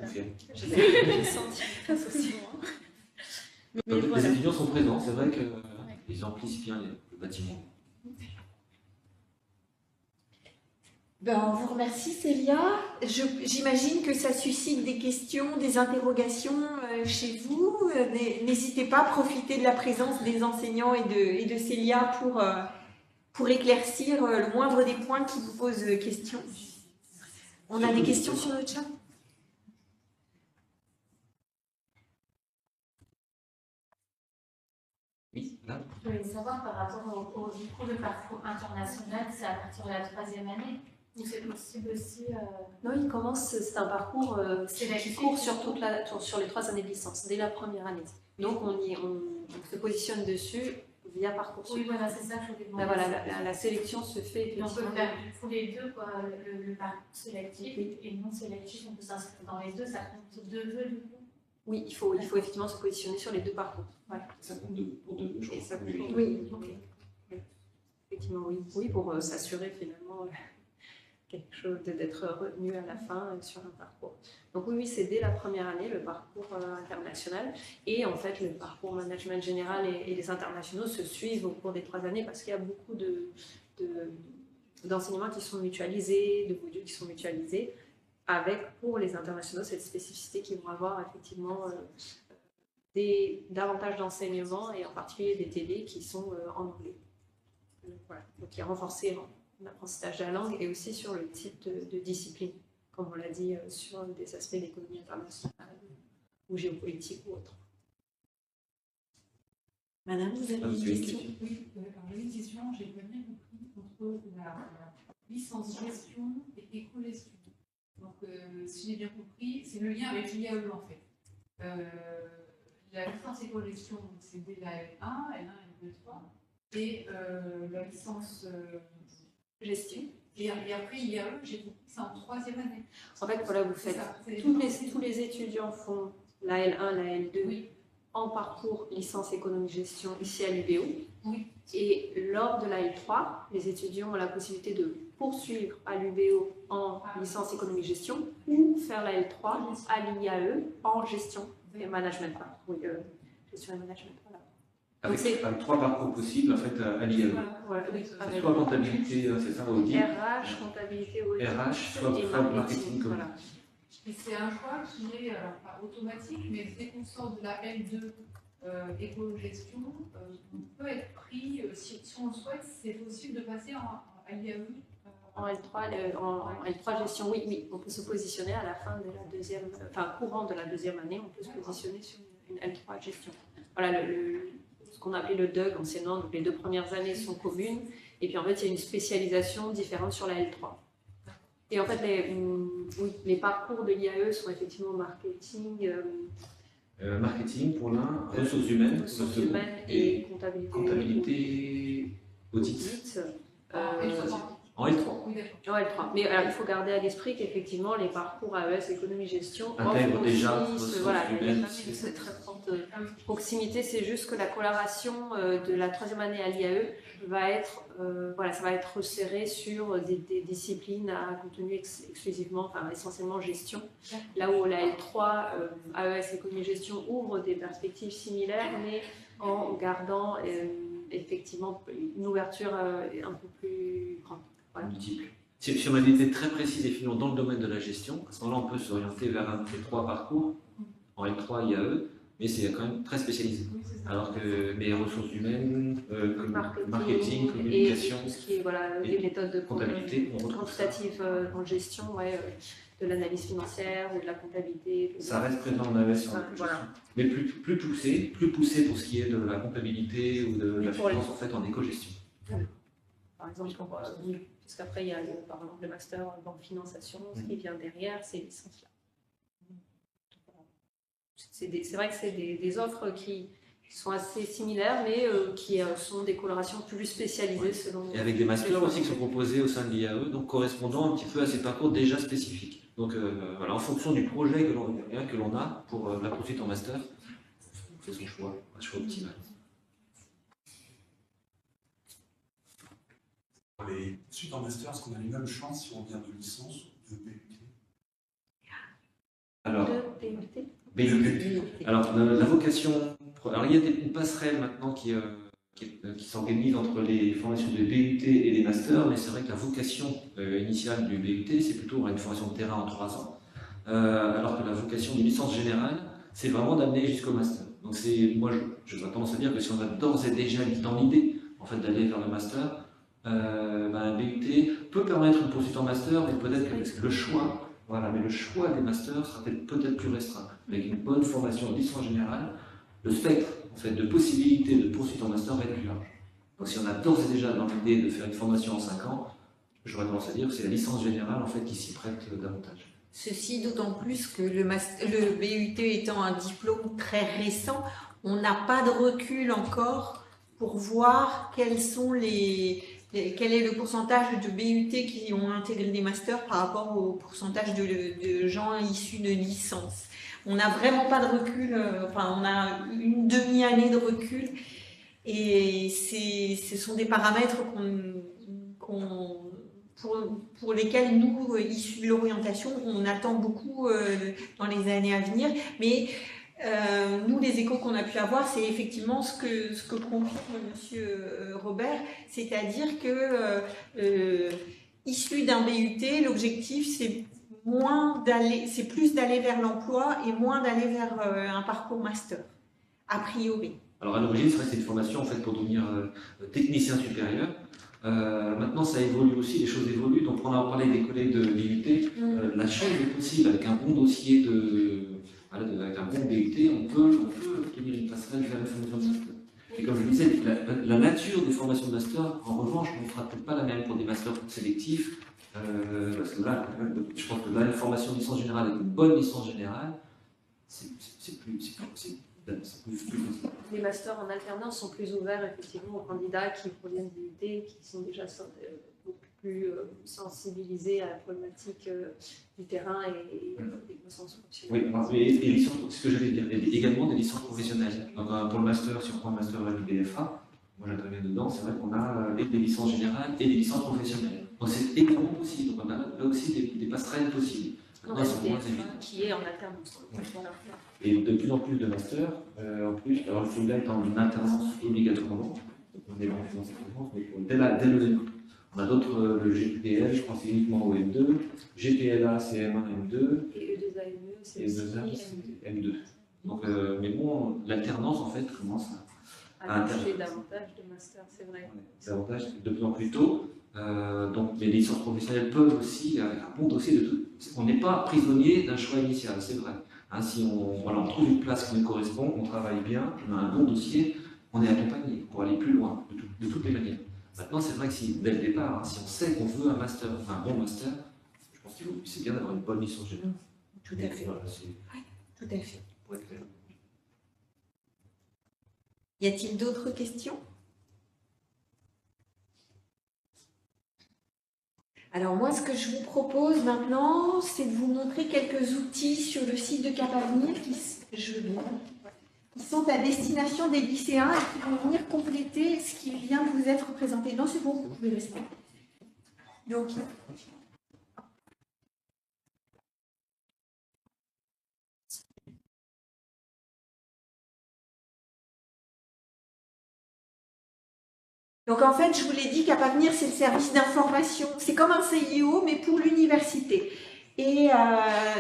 J'ai senti ça aussi. mais Les voilà. étudiants sont présents, c'est vrai qu'ils emplissent bien le bâtiment. Ben, on vous remercie Célia. J'imagine que ça suscite des questions, des interrogations chez vous. N'hésitez pas à profiter de la présence des enseignants et de Célia pour éclaircir le moindre des points qui vous posent question. On a des questions sur le chat? Oui, là. Je voulais savoir par rapport au cours de parcours international, c'est à partir de la 3e année ou c'est possible aussi Non, il commence, c'est un parcours C'est qui court sur les 3 années de licence, dès la première année. Donc on se positionne dessus via Parcoursup. Oui, voilà, c'est ça que je voulais demander. Ben voilà, la sélection se fait Et on peut effectivement. faire du coup les deux, quoi, le parcours sélectif et non sélectif, on peut s'inscrire dans les deux, ça compte 2 vœux du coup. Oui, il faut effectivement se positionner sur les deux parcours. Voilà. Ça compte pour deux, je Et crois. ça compte pour Oui. Ok. Effectivement, oui. Oui, pour s'assurer finalement quelque chose d'être revenu à la fin sur un parcours. Donc oui, c'est dès la première année le parcours international. Et en fait, le parcours management général et les internationaux se suivent au cours des 3 années parce qu'il y a beaucoup d'enseignements qui sont mutualisés, de modules qui sont mutualisés, avec pour les internationaux cette spécificité qu'ils vont avoir effectivement davantage d'enseignements et en particulier des TD qui sont en anglais. Voilà. Donc il y a renforcé l'apprentissage de la langue et aussi sur le type de discipline, comme on l'a dit, sur des aspects d'économie internationale ou géopolitique ou autre. Madame, vous avez une question? Oui, alors j'ai une question, j'ai pas bien compris entre la licence gestion et éco-gestion. Donc, si j'ai bien compris, c'est le lien avec l'IAE en fait. La licence éco-gestion, c'est dès la L1, L1, L2, 3, et la licence gestion. Et après, l'IAE, j'ai compris, c'est en 3e année. En fait, voilà, vous faites. Ça, c'est Tous les étudiants font la L1, la L2 Oui. en parcours licence économie-gestion ici à l'UBO. Oui. Et lors de la L3, les étudiants ont la possibilité de poursuivre à l'UBO en licence économie-gestion ou faire la L3 à l'IAE en gestion et management. Oui, gestion et management. Voilà. Avec 3 parcours possibles en fait à l'IAE. Voilà, oui, avec Soit comptabilité, c'est ça, audit, RH, comptabilité, audit RH, soit et marketing. Voilà. Et c'est un choix qui est, alors pas automatique, mais dès qu'on sort de la L2 éco-gestion, on peut être pris, si on le souhaite, c'est possible de passer à l'IAE. En L3, en L3 gestion, oui, on peut se positionner à la fin de la deuxième, courant de la 2e année, on peut se positionner sur une L3 gestion. Voilà, ce qu'on appelait le DUG anciennement, donc les 2 premières années sont communes, et puis en fait il y a une spécialisation différente sur la L3. Et en fait, les parcours de l'IAE sont effectivement marketing, Marketing pour l'un, ressources humaines pour le ressources second, humaines et comptabilité. comptabilité, audit. Audit, En L3. En L3. Oui, d'accord. En L3. Mais alors, il faut garder à l'esprit qu'effectivement, les parcours AES, économie-gestion, Intègrent offrent déjà aussi ressources voilà, il y a quand humaines. même une très forte proximité. C'est juste que la coloration de la 3e année à l'IAE va être, ça va être resserré sur des disciplines à contenu exclusivement, enfin essentiellement gestion. Là où la L3, AES, économie-gestion ouvre des perspectives similaires, mais en gardant effectivement une ouverture un peu plus grande. Voilà. Multiples. Si on avait été très précis définissant dans le domaine de la gestion, à ce moment-là, on peut s'orienter vers un des 3 parcours, en L3 IAE, mais c'est quand même très spécialisé. Oui, c'est ça. Alors que mes ressources humaines, marketing, Et communication, tout ce qui est et les méthodes de comptabilité, on retrouve ça. quantitatives en gestion, de l'analyse financière ou de la comptabilité. Ça reste présent en AES sur la Voilà. gestion. Mais plus poussé pour ce qui est de la comptabilité ou de la pour les- finance en fait en éco-gestion. Par exemple, puisqu'après il y a par exemple le master banque finance assurance qui vient derrière ces licences-là. C'est vrai que c'est des offres qui sont assez similaires, mais qui sont des colorations plus spécialisées selon. Et avec des masters aussi qui sont proposés au sein de l'IAE, donc correspondant un petit peu à ces parcours déjà spécifiques. Donc voilà, en fonction du projet que l'on a pour la poursuite en master, on fait son choix, un choix optimal. Pour les suites en master, est-ce qu'on a les mêmes chances si on vient de licence ou de BUT? Alors, BUT. BUT. Alors, la vocation. Alors, il y a une passerelle maintenant qui s'organise entre les formations de BUT et les masters, mais c'est vrai que la vocation initiale du BUT, c'est plutôt avoir une formation de terrain en 3 ans, alors que la vocation d'une licence générale, c'est vraiment d'amener jusqu'au master. Donc, moi, j'aurais tendance à dire que si on a d'ores et déjà dans l'idée en fait, d'aller vers le master, un BUT peut permettre une poursuite en master, mais peut-être que le choix. Voilà, mais le choix des masters sera peut-être plus restreint. Avec une bonne formation en licence générale, le spectre en fait, de possibilités de poursuite en master va être plus large. Donc si on a d'ores et déjà dans l'idée de faire une formation en 5 ans, j'aurais tendance à dire que c'est la licence générale en fait, qui s'y prête davantage. Ceci d'autant plus que le BUT étant un diplôme très récent, on n'a pas de recul encore pour voir quel est le pourcentage de BUT qui ont intégré des masters par rapport au pourcentage de gens issus de licence. On n'a vraiment pas de recul, on a une demi-année de recul et ce sont des paramètres pour lesquels nous, issus de l'orientation, on attend beaucoup dans les années à venir. Mais nous, les échos qu'on a pu avoir, c'est effectivement ce que confirme Monsieur Robert, c'est-à-dire que issu d'un BUT, l'objectif c'est plus d'aller vers l'emploi et moins d'aller vers un parcours master, a priori. Alors à l'origine, c'est vrai que c'est une formation en fait pour devenir technicien supérieur. Maintenant, ça évolue aussi, les choses évoluent. Donc, on a parlé des collègues de BUT. La chose est possible avec un bon dossier avec un bon BUT, on peut obtenir une passerelle vers une formation de master. Et comme je le disais, la nature des formations de master, en revanche, on ne fera peut-être pas la même pour des masters sélectifs, parce que là, je pense que là, une formation de licence générale avec une bonne licence générale, c'est plus possible. Les masters en alternance sont plus ouverts effectivement aux candidats qui proviennent du BUT, qui sont déjà beaucoup plus sensibilisés à la problématique du terrain et des connaissances professionnelles. Oui, et licence, ce que j'allais dire, et également des licences professionnelles. Donc, pour le master, si on prend le master à l'UBFA, moi j'interviens dedans, c'est vrai qu'on a des licences générales et des licences professionnelles. Donc c'est également possible, donc on a là aussi des passerelles possibles. Elles sont moins évidentes. Qui est en alternance. Ouais. Voilà. Et de plus en plus de masters, en plus, alors celui-là est en alternance obligatoirement, donc on est en alternance, mais dès le début. On a d'autres, le GPL, je crois que c'est uniquement au M2, GPLA, c'est M1, M2, et E2AME, c'est M2. Donc, mais bon, l'alternance en fait commence à toucher davantage de masters, c'est vrai. Davantage de plus en plus tôt. Donc les licences professionnelles peuvent aussi, avec un bon dossier de tout. On n'est pas prisonnier d'un choix initial, c'est vrai. Hein, si on trouve une place qui nous correspond, on travaille bien, on a un bon dossier, on est accompagné pour aller plus loin, de toutes les manières. Maintenant, c'est vrai que si, dès le départ, si on sait qu'on veut un master, enfin un bon master, je pense qu'il c'est bien d'avoir une bonne licence générale. Tout à fait. Voilà, oui, tout à fait. pour être clair. Y a-t-il d'autres questions? Alors moi, ce que je vous propose maintenant, c'est de vous montrer quelques outils sur le site de Cap Avenir qui sont à destination des lycéens et qui vont venir compléter ce qui vient de vous être présenté. Non, c'est bon, vous pouvez rester. Donc en fait, je vous l'ai dit, Cap Avenir, c'est le service d'information. C'est comme un CIO, mais pour l'université. Et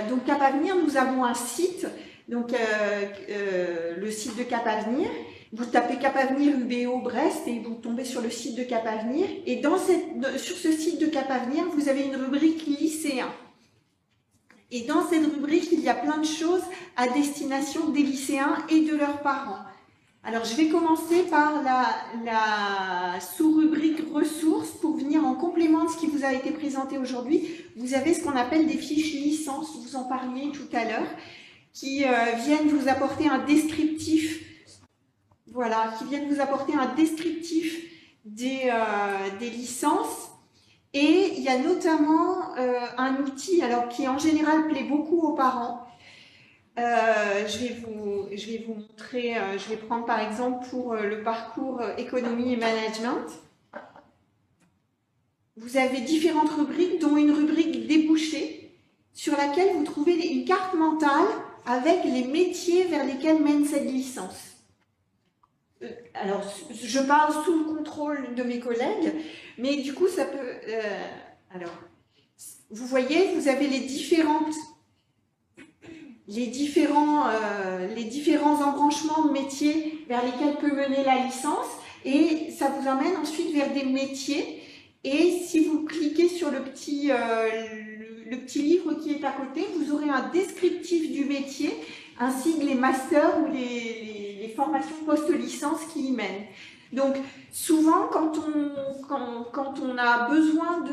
donc Cap Avenir, nous avons un site, donc le site de Cap Avenir. Vous tapez Cap Avenir UBO Brest et vous tombez sur le site de Cap Avenir. Et sur ce site de Cap Avenir, vous avez une rubrique lycéens. Et dans cette rubrique, il y a plein de choses à destination des lycéens et de leurs parents. Alors, je vais commencer par la sous-rubrique ressources pour venir en complément de ce qui vous a été présenté aujourd'hui. Vous avez ce qu'on appelle des fiches licences, vous en parliez tout à l'heure, qui viennent vous apporter un descriptif, voilà, qui viennent vous apporter un descriptif des licences. Et il y a notamment un outil, alors qui en général plaît beaucoup aux parents. Je vais vous montrer, je vais prendre par exemple pour le parcours économie et management. Vous avez différentes rubriques, dont une rubrique débouchée, sur laquelle vous trouvez une carte mentale avec les métiers vers lesquels mène cette licence. Alors, je parle sous le contrôle de mes collègues, mais du coup, ça peut... alors, vous voyez, vous avez les différents embranchements de métiers vers lesquels peut mener la licence, et ça vous emmène ensuite vers des métiers. Et si vous cliquez sur le petit livre qui est à côté, vous aurez un descriptif du métier, ainsi que les masters ou les formations post-licence qui y mènent. Donc, souvent, quand on a besoin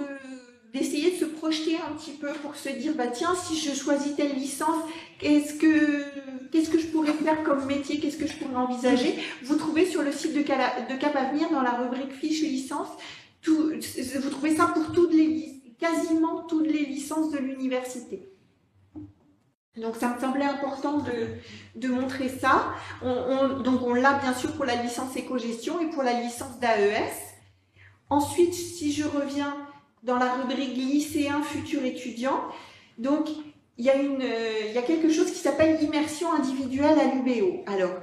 d'essayer de se projeter un petit peu pour se dire, bah tiens, si je choisis telle licence, qu'est-ce que je pourrais faire comme métier, qu'est-ce que je pourrais envisager, vous trouvez sur le site de Cap Avenir, dans la rubrique fiche licence, vous trouvez ça pour quasiment toutes les licences de l'université. Donc ça me semblait important de montrer ça. Donc on l'a bien sûr pour la licence éco-gestion et pour la licence d'AES. Ensuite, si je reviens dans la rubrique lycéen futur étudiant, donc il y a quelque chose qui s'appelle immersion individuelle à l'UBO. Alors,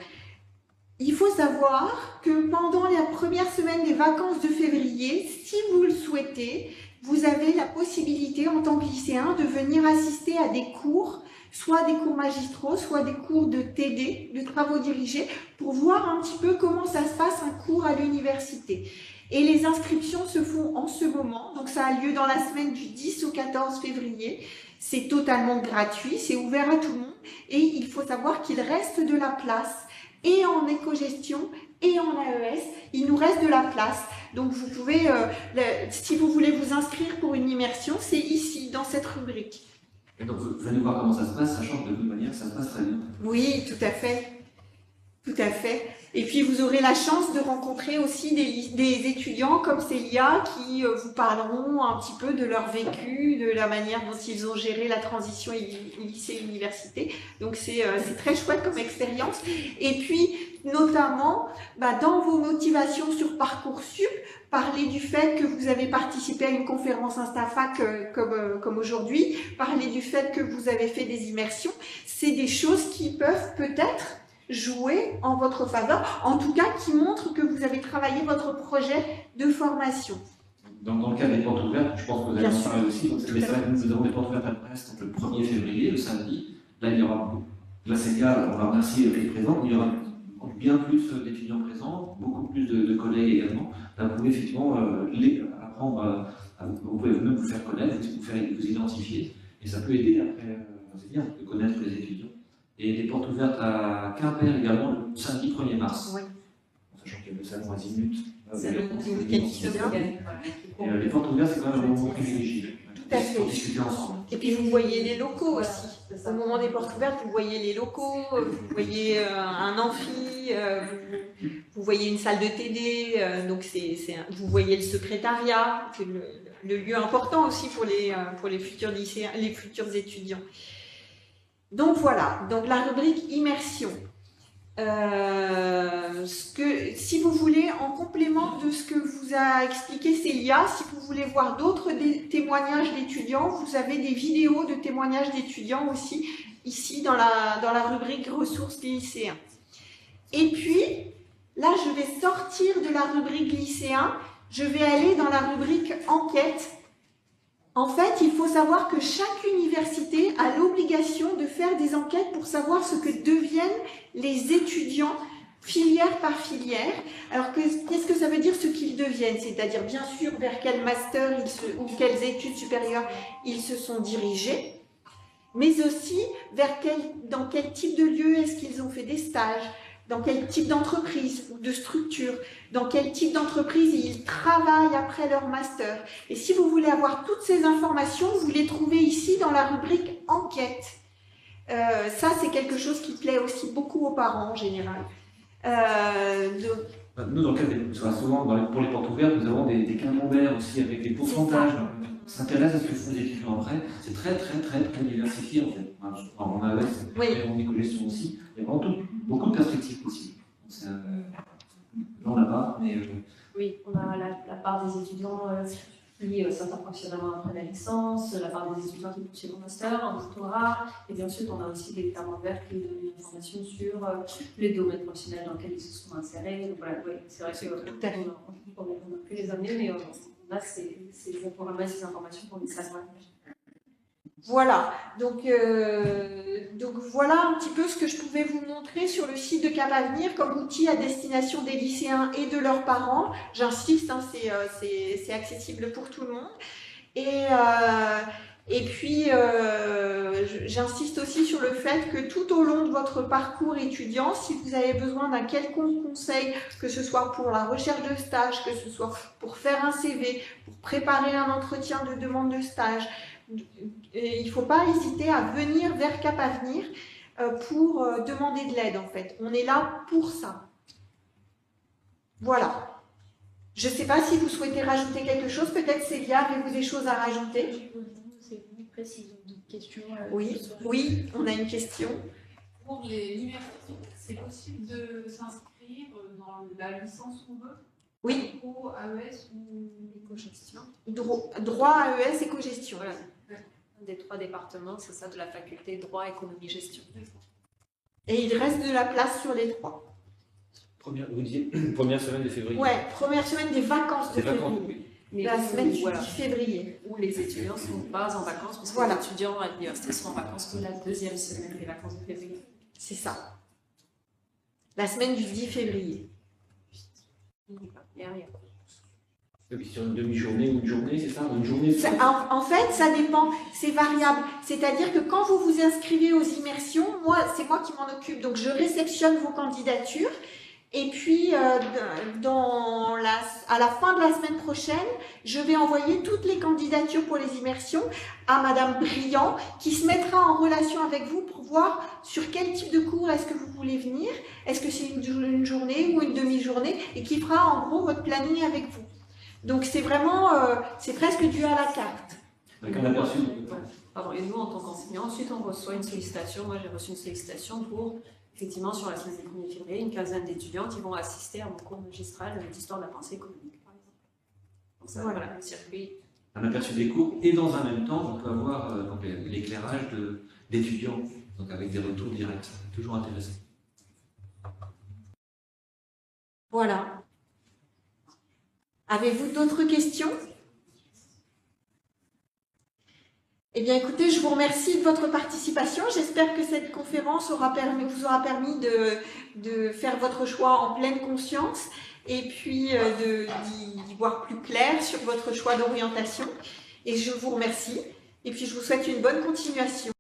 il faut savoir que pendant la première semaine des vacances de février, si vous le souhaitez, vous avez la possibilité en tant que lycéen de venir assister à des cours, soit des cours magistraux, soit des cours de TD, de travaux dirigés, pour voir un petit peu comment ça se passe un cours à l'université. Et les inscriptions se font en ce moment, donc ça a lieu dans la semaine du 10 au 14 février. C'est totalement gratuit, c'est ouvert à tout le monde, et il faut savoir qu'il reste de la place, et en éco-gestion, et en AES, il nous reste de la place. Donc vous pouvez, si vous voulez vous inscrire pour une immersion, c'est ici, dans cette rubrique. Et donc, vous allez voir comment ça se passe, sachant que de toute manière, ça se passe très bien. Oui, tout à fait. Tout à fait. Et puis, vous aurez la chance de rencontrer aussi des étudiants comme Célia qui vous parleront un petit peu de leur vécu, de la manière dont ils ont géré la transition lycée-université. Donc, c'est très chouette comme expérience. Et puis, notamment, dans vos motivations sur Parcoursup, parler du fait que vous avez participé à une conférence Instafac comme aujourd'hui, parler du fait que vous avez fait des immersions, c'est des choses qui peuvent peut-être jouer en votre faveur, en tout cas qui montrent que vous avez travaillé votre projet de formation. Dans le cas des portes ouvertes, je pense que vous allez en parler aussi, donc nous avons des portes ouvertes à Brest le 1er février, le samedi. Là, il y aura, là c'est le cas, on va remercier les présents, il y aura bien plus d'étudiants présents, beaucoup plus de collègues également. Là, vous pouvez effectivement apprendre, vous pouvez même vous faire connaître, vous identifier, et ça peut aider après, c'est bien de connaître les étudiants. Et des portes ouvertes à Quimper également le samedi 1er mars. Oui. Sachant qu'il y a le salon Azimut. Les portes ouvertes, c'est quand même un moment privilégié. à fait. pour discuter ensemble. Et puis vous voyez les locaux Voilà, aussi. c'est ça. Au moment des portes ouvertes, vous voyez les locaux, vous voyez un amphi, vous voyez une salle de TD, donc vous voyez le secrétariat, c'est le lieu important aussi pour les futurs lycéens, les futurs étudiants. Donc voilà, donc la rubrique immersion. Si vous voulez, en complément de ce que vous a expliqué Célia, si vous voulez voir d'autres témoignages d'étudiants, vous avez des vidéos de témoignages d'étudiants aussi, ici dans la rubrique ressources des lycéens. Et puis, là, je vais sortir de la rubrique lycéen, je vais aller dans la rubrique enquête. En fait, il faut savoir que chaque université a l'obligation de faire des enquêtes pour savoir ce que deviennent les étudiants filière par filière. Alors, qu'est-ce que ça veut dire ce qu'ils deviennent? C'est-à-dire, bien sûr, vers quel master ou quelles études supérieures ils se sont dirigés, mais aussi dans quel type de lieu est-ce qu'ils ont fait des stages, dans quel type d'entreprise ou de structure, dans quel type d'entreprise ils travaillent après leur master. Et si vous voulez avoir toutes ces informations, vous les trouvez ici dans la rubrique enquête. Ça, c'est quelque chose qui plaît aussi beaucoup aux parents en général. Nous, dans le cadre souvent pour les portes ouvertes, nous avons des camemberts aussi avec des pourcentages. On s'intéresse à ce que font les étudiants après. C'est très diversifié en fait. En AES, Oui. et en éco-gestion aussi. Il y a vraiment beaucoup de perspectives possibles. Là, on n'a pas, mais. Oui, on a la part des étudiants qui sortent professionnellement après la licence, la part des étudiants qui poursuivent le master, en doctorat, et bien ensuite on a aussi des camemberts qui donnent une information sur les domaines professionnels dans lesquels ils se sont insérés. Donc voilà, oui, c'est vrai qu'on a pu les amener, mais on a ces informations pour les savoir. Voilà, donc voilà un petit peu ce que je pouvais vous montrer sur le site de Cap Avenir comme outil à destination des lycéens et de leurs parents. J'insiste, hein, c'est accessible pour tout le monde. Et puis, j'insiste aussi sur le fait que tout au long de votre parcours étudiant, si vous avez besoin d'un quelconque conseil, que ce soit pour la recherche de stage, que ce soit pour faire un CV, pour préparer un entretien de demande de stage, il ne faut pas hésiter à venir vers Cap Avenir pour demander de l'aide en fait. On est là pour ça. Voilà. Je ne sais pas si vous souhaitez rajouter quelque chose. Peut-être Célia, avez-vous des choses à rajouter? C'est plus précis, d'autres questions. Oui, on a une question. Pour les universités, c'est possible de s'inscrire dans la licence qu'on veut? Oui. Ou AES ou Éco-gestion. Droit AES, éco-gestion. Voilà. Un des 3 départements, c'est ça, de la faculté droit, économie, gestion. Et il reste de la place sur les 3. Vous disiez première semaine de février. Ouais, première semaine des vacances de Des vacances, février. oui. Mais La semaine du voilà, 10 février. où les étudiants ne sont pas en vacances, parce que Voilà. les étudiants à l'université sont en vacances que la 2e semaine des vacances de février. C'est ça. La semaine du 10 février. Il n'y a rien. Oui, sur une demi-journée ou une journée, c'est ça? Une journée. En fait, ça dépend, c'est variable. C'est-à-dire que quand vous vous inscrivez aux immersions, c'est moi qui m'en occupe. Donc, je réceptionne vos candidatures. Et puis, à la fin de la semaine prochaine, je vais envoyer toutes les candidatures pour les immersions à Madame Briand, qui se mettra en relation avec vous pour voir sur quel type de cours est-ce que vous voulez venir. Est-ce que c'est une journée ou une demi-journée? Et qui fera en gros votre planning avec vous. Donc, c'est vraiment, c'est presque dû à la carte. Avec un aperçu. Pardon, et nous, en tant qu'enseignants, ensuite, on reçoit une sollicitation. Moi, j'ai reçu une sollicitation pour, effectivement, sur la semaine du 1er février, une quinzaine d'étudiants qui vont assister à mon cours magistral d'histoire de la pensée économique, par exemple. Donc, ça, voilà, le circuit. Un aperçu des cours, et dans un même temps, on peut avoir l'éclairage d'étudiants, donc avec des retours directs. C'est toujours intéressant. Voilà. Avez-vous d'autres questions? Eh bien, écoutez, je vous remercie de votre participation. J'espère que cette conférence vous aura permis de faire votre choix en pleine conscience et puis d'y voir plus clair sur votre choix d'orientation. Et je vous remercie. Et puis, je vous souhaite une bonne continuation.